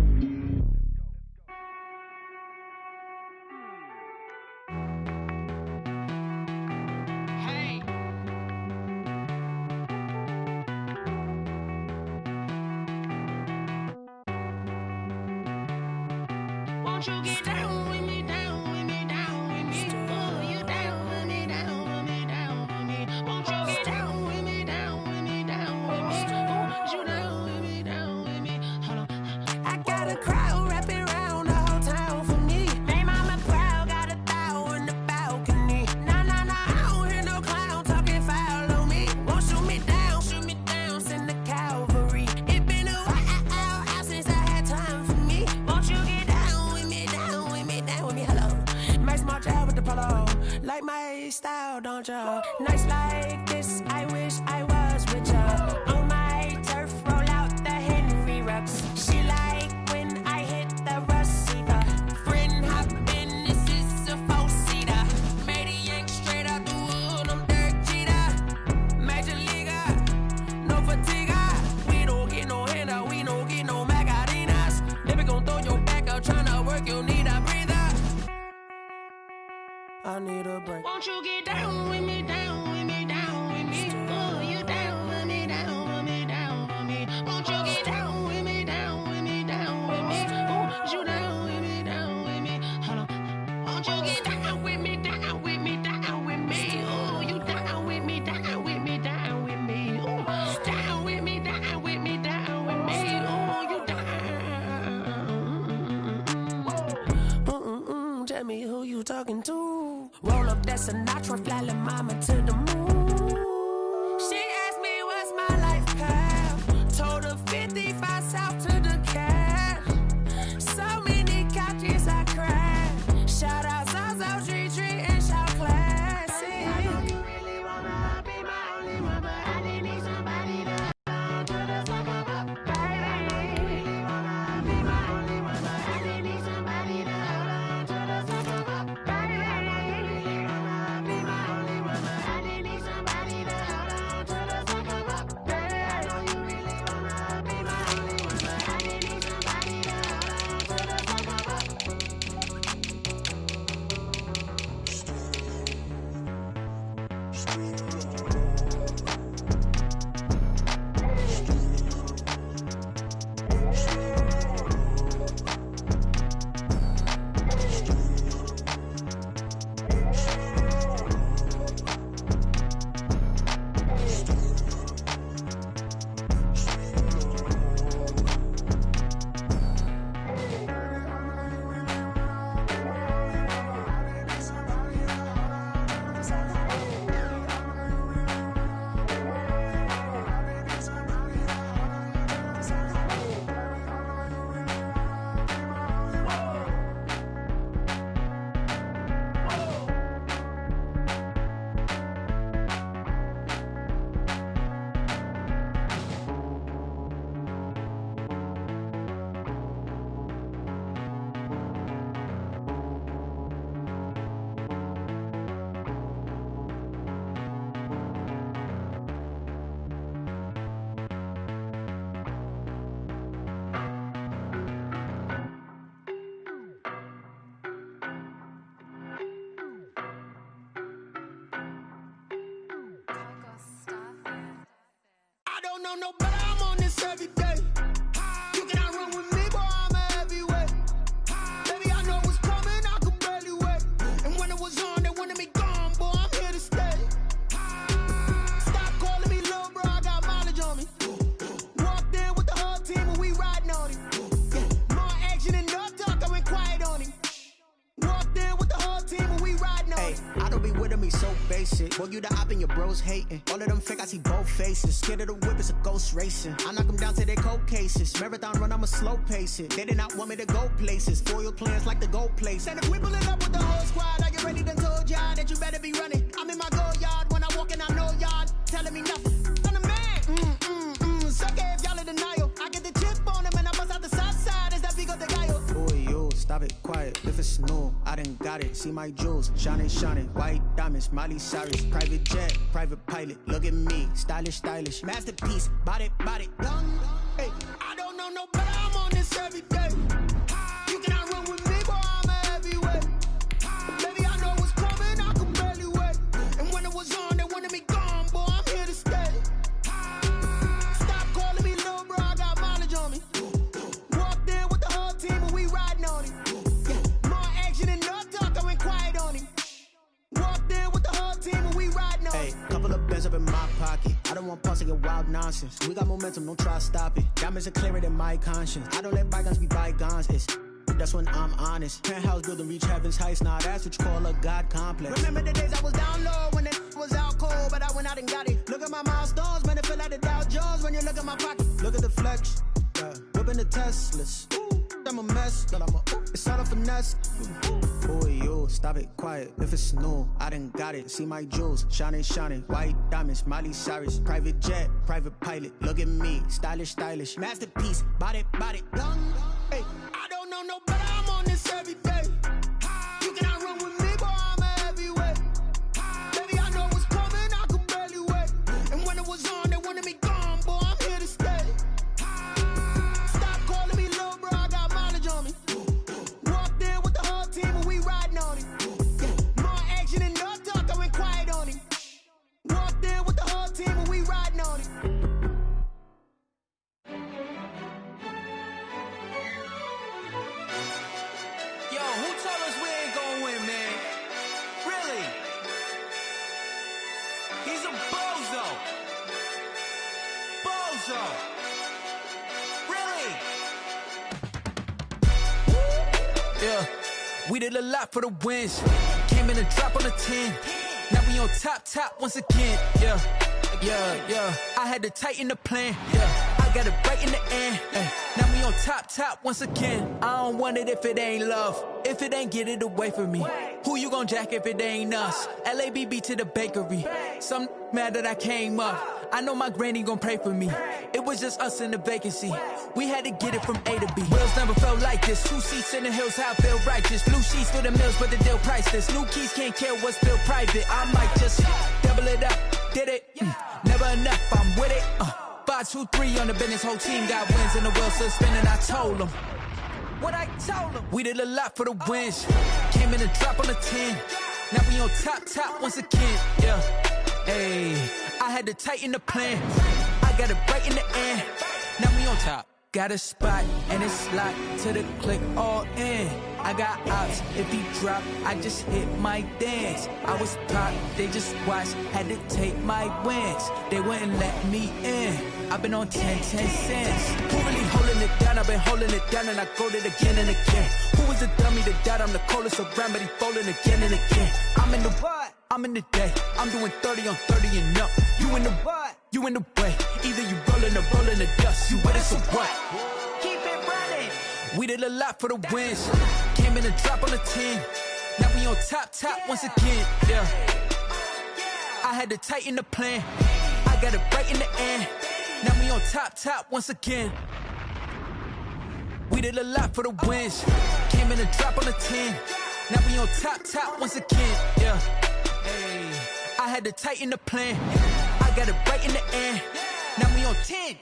H: Won't you get down with me, down with me, down with me? Oh, you down with me, down with me, down with me. Won't you get down with me, down with me, down with me? Oh, you down with me, down with me? Hold on. I got a crowd wrapping around the whole town for me. They mama proud, got a thou in the balcony. Nah, nah, nah, I don't hear no clown talking foul on me. Won't shoot me down, send the cavalry. It been a while since I had time for me. Won't you get down with me, down with me, down with me? Hello. Nice smart job with the polo. Like my style, don't ya? Nice like this, I wish I was with ya. On my turf, roll out the Henry Rux. She like when I hit the receiver. Friend hop in, this is a four-seater. Made a yank straight out the wood, I'm Derek Jeter. Major leaguer, no fatigue. We don't get no handout, we don't get no Macarinas. Never gon' throw your back out, tryna work, you need a breather. I need a break. Won't you get down with me, down with me, down with me? Oh, you down with me, down with me, down with me? Won't you get down with me, down with me, down with me? Oh, you down with me, down with me? Hold on. Won't you get down with me, down with me, down with me? Oh, you down with me, down with me, down with me? Oh, down with me, down with me, down with me? Oh, you down. Tell me who you talking to. Roll up that Sinatra, fly la mama to the moon. She asked me what's my life path. Told her 55 south to the cat. So many couches I cried. Shout out South Tree Tree and shout classic. I know you really wanna be my only one, but I didn't need somebody to hold to the suck up, baby. I know you really wanna be my only one, but I didn't need somebody to hold on to the suck up, baby. I know you really wanna be my only one, but I didn't need somebody to know no better, I'm on this every day. You cannot run with me, boy, I'm a heavyweight. Baby, I know what's coming, I could barely wait. And when it was on, they wanted me gone, boy, I'm here to stay. Stop calling me little bro, I got mileage on me. Walked in with the whole team and we riding on him. More action and no talk, I went quiet on him. Walked in with the whole team and we riding on him.
I: I don't be with me so basic. Boy, you the op and your bros hating. All of them fake, I see both faces. Scared of the whip, it's a ghost racing. I knock them down to their cold cases. Marathon run, I'ma slow pace it. They did not want me to go places. Foil plans like the go place. And if we pulling up with the whole squad, I get ready to told y'all that you better be running. I'm in my go yard. When I walk in, I know y'all telling me nothing. I'm the man. Suck it if y'all in denial. I get the chip on them and I bust out the south side. Is that Vigo de Gallo? Boy, yo, stop it, quiet. If it's new, I done got it. See my jewels, shining, shining. White diamonds, Miley Cyrus. Private jet, private pilot. Look at me, stylish, stylish. Masterpiece, body, young. Hey,
H: I don't know no better, I'm on this every day. You cannot run with me, boy, I'm a heavyweight. Baby, I know what's coming, I could barely wait. And when it was on, they wanted me gone, boy, I'm here to stay. Stop calling me little bro, I got mileage on me. Walked in with the whole team and we riding on him. More action and no talk, I went quiet on him. Walked in with the whole team and we riding on him.
I: hey, couple of bands up in my pocket. I don't want pause to get wild nonsense. We got momentum, don't try to stop it. Diamonds are clearer than my conscience. I don't let bygones be bygones. It's that's when I'm honest. Penthouse building reach heaven's heights. Nah, that's what you call a God complex. Remember the days I was down low when it was out cold, but I went out and got it. Look at my milestones, man, it feel like the Dow Jones when you look at my pocket. Look at the flex, whipping the Teslas. I'm a mess, girl, it's all a finesse. Boy, yo, stop it, quiet. If it's new, I done got it. See my jewels, shining, shining. White diamonds, Miley Cyrus. Private jet, private pilot. Look at me, stylish, stylish. Masterpiece, body, young. Hey,
H: I don't know no better, I'm on this every day. You cannot run with me, boy, I'm a heavyweight. Baby, I know what's coming, I could barely wait. And when it was on, they wanted me gone, boy, I'm here to stay. Stop calling me little bro, I got mileage on me. Walked in with the whole team and we riding on him. More action and no talk, I went quiet on him. Walked in with the whole team and we riding on him.
J: Yo, who told us we ain't gonna win, man? Really? He's a bozo. Bozo. Really? Yeah, we did a lot for the wins. Came in a drop on a 10. Now we on top once again. Yeah. I had to tighten the plan. Yeah, I got it right in the end. Now we on top once again. I don't want it if it ain't love. If it ain't, get it away from me. Who you gon' jack if it ain't us? LABB to the bakery. Some mad that I came up. I know my granny gon' pray for me. It was just us in the vacancy. We had to get it from A to B. Wheels never felt like this. 2 seats in the hills, how I feel righteous. Blue sheets for the mills, but the deal priceless. New keys can't care what's still private. I might just double it up. Did it? Never enough, I'm with it. 5, 2, 3 on the business. Whole team got wins and the wheels still spinning. I told them what I told them. We did a lot for the wins. Came in a drop on the 10. Now we on top once again. Yeah. Hey, I had to tighten the plan. I got it right in the end. Now we on top. Got a spot and it's locked to the click all in. I got ops, if he drop, I just hit my dance. I was top, they just watched, had to take my wins. They wouldn't let me in. I've been on 10 cents. Who really holding it down? I've been holding it down and I go it again and again. Who was the dummy that doubt? I'm the coldest around, but he folding again and again. I'm in the what? I'm in the day. I'm doing 30 on 30 and up. You in the what? You in the way. Either you rolling or rolling the dust. You with us or what? Keep it running. We did a lot for the wins. Came in a drop on the 10. Now we on top once again. Yeah. I had to tighten the plan. I got it right in the end. Now we on top once again. We did a lot for the wins. Came in a drop on the 10. Now we on top once again. Yeah. Hey, I had to tighten the plan. I got it right in the end. Now we on 10.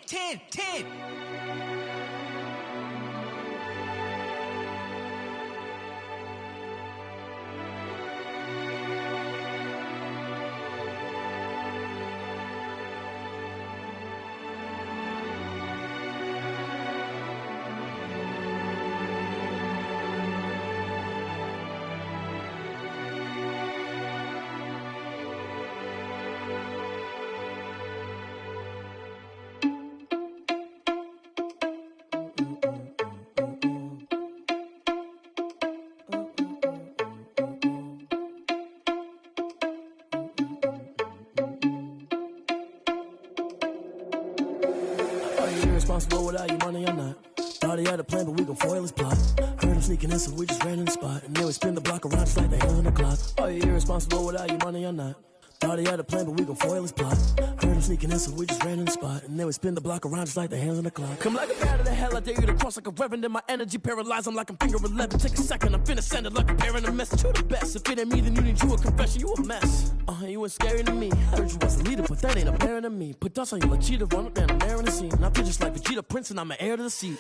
I: irresponsible without your money or not. Thought he had a plan, but we gon' foil his plot. Heard him sneaking in, so we just ran in the spot. And then we spin the block around just like the hands on the clock. Are you irresponsible without your money or not? Thought he had a plan, but we gon' foil his plot. Heard him sneaking in, so we just ran in the spot. And then we spin the block around just like the hands on the clock. Come like a bat of the hell, I dare you to cross like a reverend. And my energy paralyzed, I'm like I'm finger 11. Take a second, I'm finna send it like a parent a message. You the best, if it ain't me, then you need you a confession. You a mess, you ain't scary to me. Heard you was a leader, but that ain't apparent to me. Put dust on you like cheetah, run up and I'm there in the scene. And I feel just like Vegeta Prince, and I'm an heir to the seat.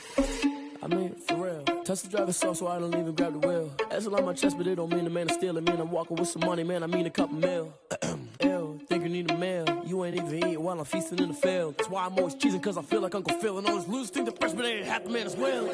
I: I mean, for real. Touch the driver's soft so I don't even grab the wheel. That's on my chest, but it don't mean the man is stealing. Man, I'm walking with some money, man, I mean a couple mil. Ew, think you need a meal. You ain't even eating while I'm feasting in the field. That's why I'm always cheesing, cause I feel like Uncle Phil. And all those losers think the freshman ain't half the man as well.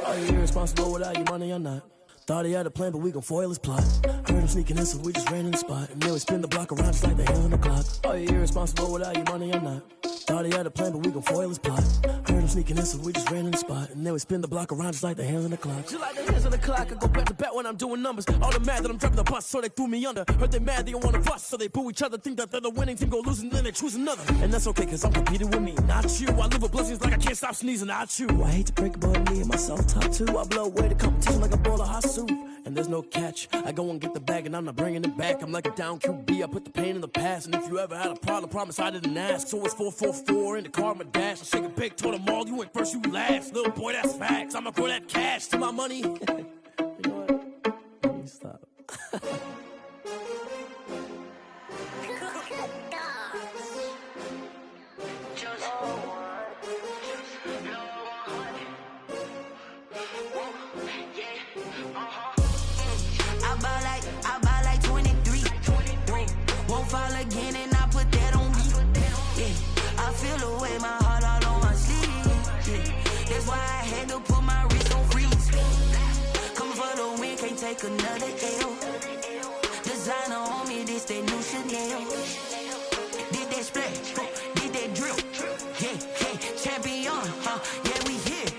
I: Are you irresponsible without your money or not? Thought he had a plan, but we gon' foil his plot. Heard him sneaking in, so we just ran in the spot. And then we spin the block around just like the hands on the clock. Are you irresponsible without your money or not? Thought he had a plan, but we gon' foil his plot. Heard him sneaking in, so we just ran in the spot. And then we spin the block around just like the hands on the clock. Just like the hands on the clock, I go back to back when I'm doing numbers. All the mad that I'm driving the bus, so they threw me under. Heard they mad, they don't wanna bust, so they boo each other. Think that they're the winning team, go losing, then they choose another. And that's okay, cause I'm competing with me, not you. I live with blessings like I can't stop sneezing, not you. I hate to break it, but me and myself top two. I blow away the competition like a bowl of hot soup. And there's no catch. I go and get the bag and I'm not bringing it back. I'm like a down QB, I put the pain in the past. And if you ever had a problem, promise I didn't ask. So it's 444 in the car, my dash. I shake a big, told them all, you ain't first, you last. Little boy, that's facts. I'ma throw that cash to my money. You know what? Let me stop.
H: I buy like 23. Won't fall again and I put that on me. Yeah, I feel away my heart all on my sleeve. Yeah, that's why I had to put my wrist on freeze. Coming for the win, can't take another L. Designer on me, this that new Chanel. Did that splash, did that drill. Yeah, champion, yeah, we here.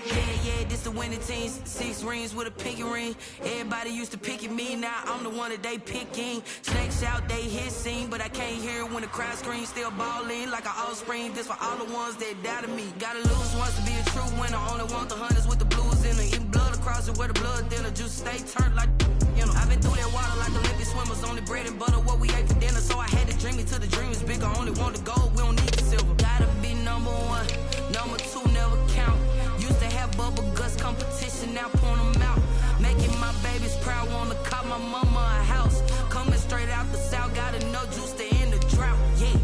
H: Yeah, this the winning team. 6 rings with a pinky ring. Everybody used to pick at me, now I'm the one that they picking. Snakes out, they hissing, but I can't hear when the crowd screams. Still balling like an offspring. This for all the ones that doubted me. Gotta lose once to be a true winner. Only want the hunters with the blues in it. Eating blood across it where the blood thinner. Juice stay turned like, you know. I've been through that water like Olympic swimmers. Only bread and butter, what we ate for dinner. So I had to dream it till the dream is bigger. Only want the gold, we don't need the silver. Gotta be number 1, number 2 never count. Used to have bubble guts competition, now point them out. Making my babies proud, wanna call my mama a house. Coming straight out the south, gotta know juice to end the drought. Yeah,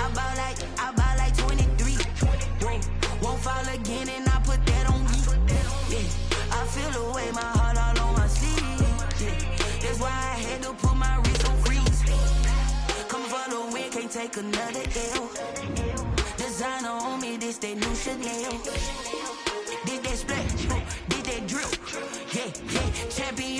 H: I buy like 23. Won't fall again and I put that on me. Yeah, I feel away my heart all on my sleeve. Yeah, that's why I had to put my wrist on freeze. Coming for the win, can't take another L. Designer on me, this that new Chanel. Did that splash, did that drill. Yeah, champion,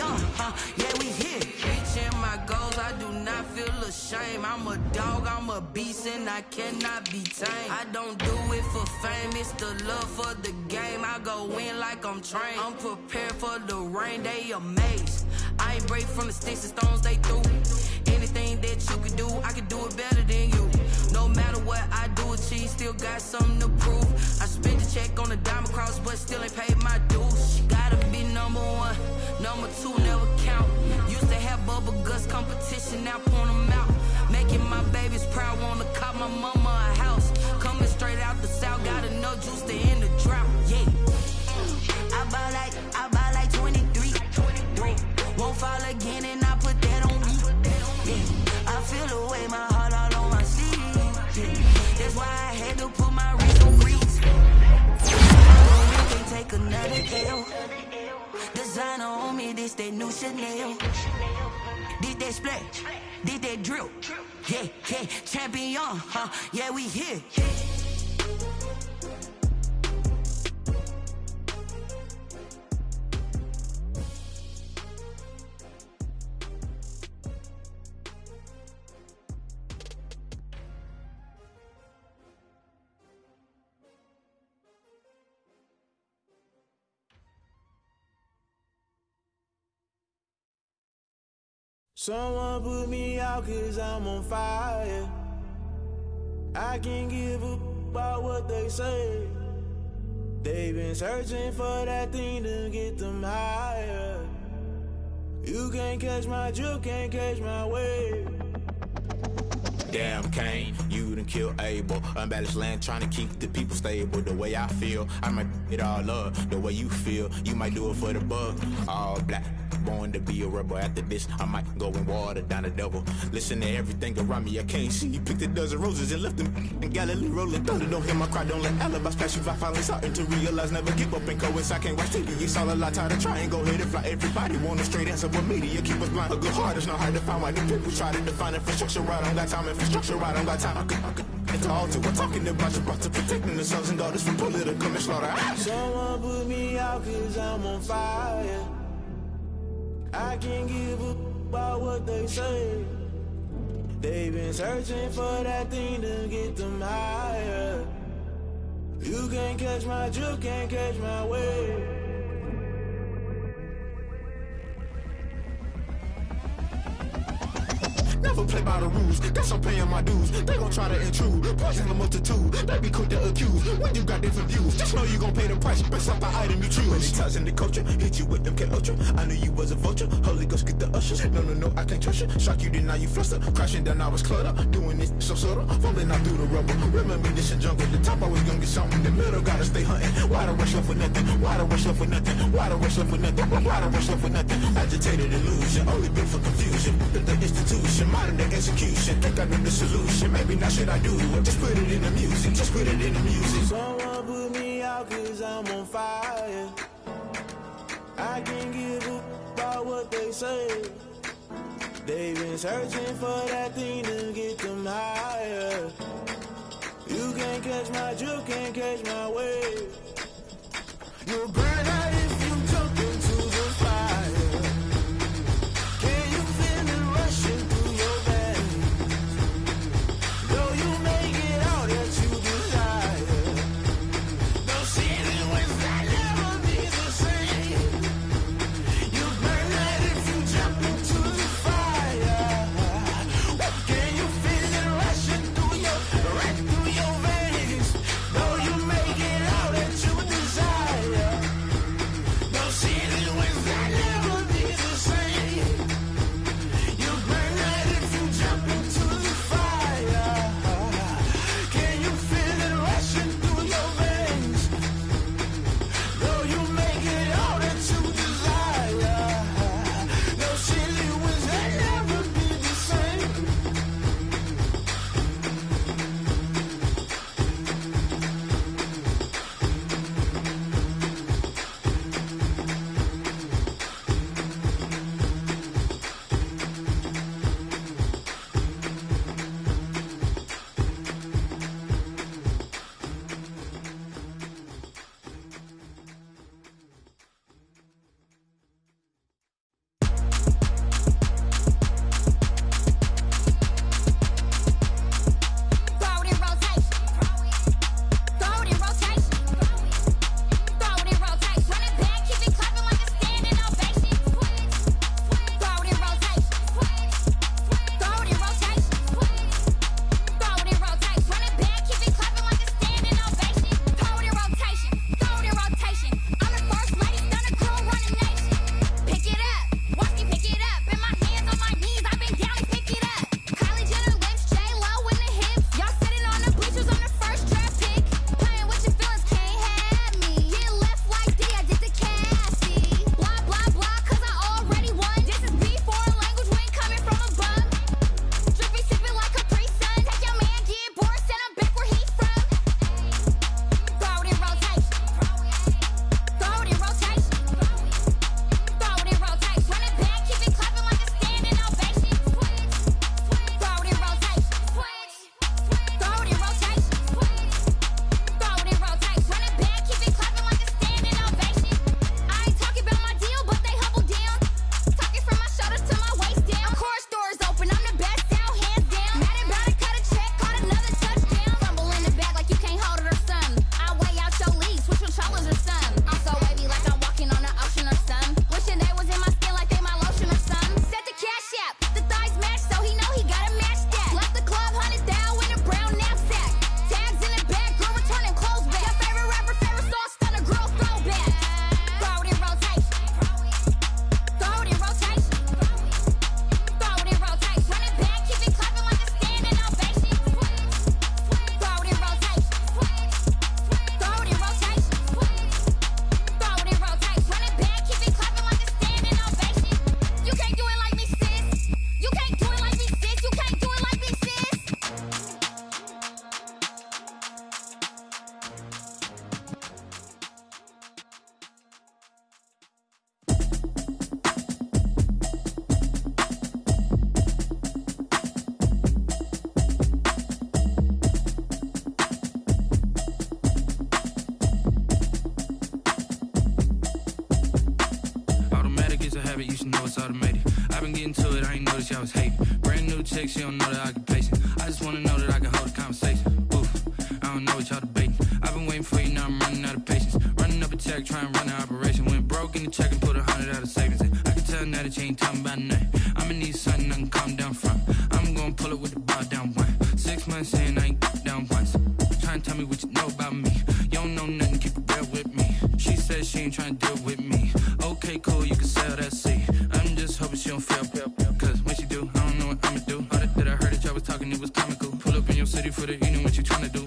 H: yeah, we here. Reaching my goals, I do not feel ashamed. I'm a dog, I'm a beast, and I cannot be tamed. I don't do it for fame, it's the love for the game. I go in like I'm trained. I'm prepared for the rain, they amazed. I ain't break from the sticks and stones they threw. Anything that you could do, I could do it better than you. No matter what I do, achieve, still got something to prove. I spent the check on the diamond cross, but still ain't paid my dues. Gotta be number 1, number 2 never count. Used to have bubble guts competition, now point them out. Making my babies proud, wanna call my mama a house. Coming straight out the south, gotta know juice to end the drought. Yeah, I buy like 23. Won't fall again and I put that on me. Yeah, I feel away my heart all on my sleeve. Yeah, that's why I had to put my wrist on freeze. We can't take another L. Designer on me, this that new Chanel. Did that splash, did that drill. Yeah, champion, yeah, we here.
K: Someone put me out cause I'm on fire. I can't give up about what they say. They been searching for that thing to get them higher. You can't catch my drift, can't catch my wave.
L: Damn, Kane, you done killed Abel. Unbalanced land, trying to keep the people stable. The way I feel, I might it all up. The way you feel, you might do it for the bug. All black, born to be a rebel. After this, I might go and water down the devil. Listen to everything around me, I can't see. You picked a dozen roses and left them in Galilee rolling thunder. Don't hear my cry, don't let alibis pass you by. Finally starting to realize, never give up and coincide. Can't watch TV, it's all a lot. Tired of trying, go ahead and fly. Everybody want a straight answer, but media keep us blind. A good heart is not hard to find. Why the people try to define infrastructure right? I don't got time, infrastructure right? I don't got time. I could it's all to we're talking about you brought to protecting the sons and daughters from political and slaughter.
K: Someone put me out cause I'm on fire. I can't give a about what they say. They've been searching for that thing to get them higher. You can't catch my drift, can't catch my wave.
L: Never play by the rules, guess I'm paying my dues. They gon' try to intrude, poison the multitude. They be quick to accuse, when you got different views. Just know you gon' pay the price, based off the item you choose. Many times in the culture, hit you with them K-Ultra. I knew you was a vulture, Holy Ghost get the ushers. No, I can't trust you. Shock you, then now you fluster. Crashing down, I was cluttered. Doing this so subtle, fumbling out through the rubble. Remember this in jungle, the top always gonna get something. The middle gotta stay hunting. Why the rush left for nothing? Why the rush left for nothing? Why the rush left for nothing? Why the rush left for nothing? Agitated illusion, only built for confusion. The institution, modern day execution. Think I knew the solution. Maybe now should I do it? Just put it in the music. Just put it in the music.
K: Someone put me out cause I'm on fire. I can't give a about what they say. They've been searching for that thing to get them higher. You can't catch my drift, can't catch my wave. You'll burn out if you jump into the fire. Can you feel it rushing through your veins? Though you may get all that you desire, no city was that never be the same. You burn out if you jump into the fire. Can you feel it rushing through your veins? Though you may get all that you desire,
J: new chick, she don't know that I can patient. I just wanna know that I can hold a conversation. Oof, I don't know what y'all debating. I've been waiting for you, now I'm running out of patience. Running up a check, try and run an operation. Went broke in the check and put 100 out of savings in. I can tell now that you ain't talking about nothing. I'ma need something I can calm down from. I'm gonna pull it with the bar down one. 6 months in, I ain't down once. Try and tell me what you know about me. You don't know nothing, keep it real with me. She said she ain't trying to deal with me. Okay, cool, you can sell that seat. I'm just hoping she don't fail. Cause when she do, I don't know what I'ma do. All that I heard that y'all was talking, it was comical. Pull up in your city for the evening, what you trying to do?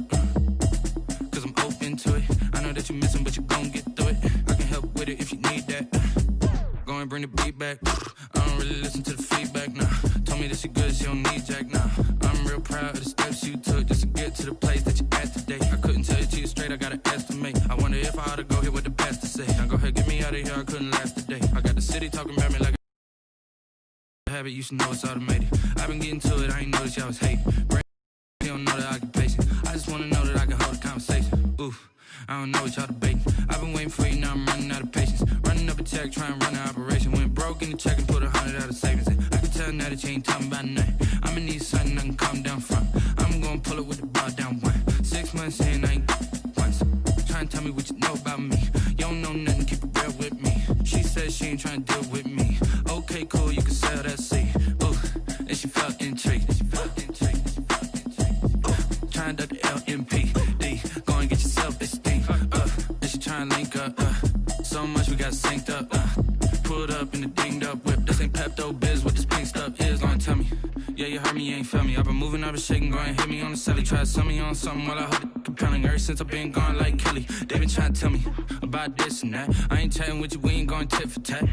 J: Cause I'm open to it. I know that you missing, but you gon' get through it. I can help with it if you need that. Go and bring the beat back. I don't really listen to the feedback, nah. Told me that she good, she don't need jack, nah. I'm real proud of the steps you took just to get to the place that you at today. I couldn't tell you to you straight, I gotta estimate. I wonder if I ought to go here with the best to say. Now go ahead, get me out of here, I couldn't last a day. I got the city talking about me like a habit, you should know it's automated. I've been getting to it, I ain't noticed y'all was hating. You don't know that I can patient. I just wanna know that I can hold a conversation. Oof, I don't know what y'all debating. I've been waiting for you, now I'm running out of patience. Running up a check, try and run an operation. Went broke in the check and put 100 out of savings in. I can tell now that you ain't talking about nothing. I'ma need something I can calm down from. I'm gonna pull it with the bar down one. 6 months in, I ain't once. Try and tell me what you know about me. You don't know nothing, keep it real with me. She said she ain't trying to deal with me. Okay, cool, you can sell that seat. Oof, and she felt intrigued. Try and duck the LMPD. Go and get yourself esteem. And she try and link up. So much we got synced up. Pulled up in the dinged up whip. This ain't Pepto Biz, what this pink stuff is. Gonna tell me. Yeah, you heard me, you ain't feel me. I've been moving, I've been shaking, go and hit me on the celly. Try to sell me on something while I hold it compelling. Ever since I've been gone like Kelly, they been trying to tell me about this and that. I ain't chatting with you, we ain't going tit for tat.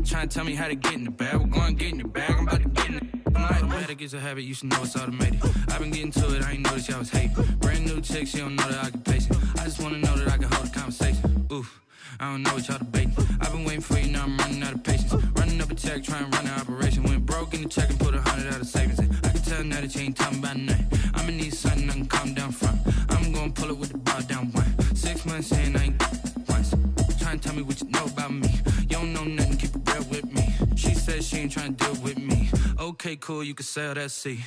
J: Trying to tell me how to get in the bag. We're going to get in the bag, I'm about to get in it. I'm automatic, it's a habit, you should know it's automated. I've been getting to it, I ain't noticed y'all was hating. Brand new chick, she don't know that I can patient. I just wanna know that I can hold a conversation. Oof, I don't know what y'all debating. I've been waiting for you, now I'm running out of patience. Running up a check, try and run an operation. Went broke in the check and put 100 out of savings in. I can tell now that you ain't talking about nothing. I'ma need something I can calm down from. I'm gonna pull it with the bar down one. 6 months in, I ain't once. Try and tell me what you know about me. You don't know nothing, keep it real with me. She said she ain't trying to deal with me. Okay, cool, you can sell that seat.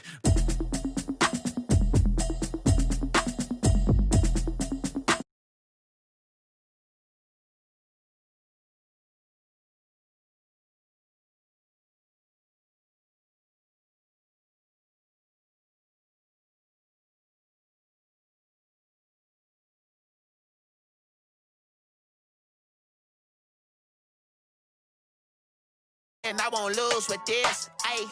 M: And I won't lose with this. Ayy.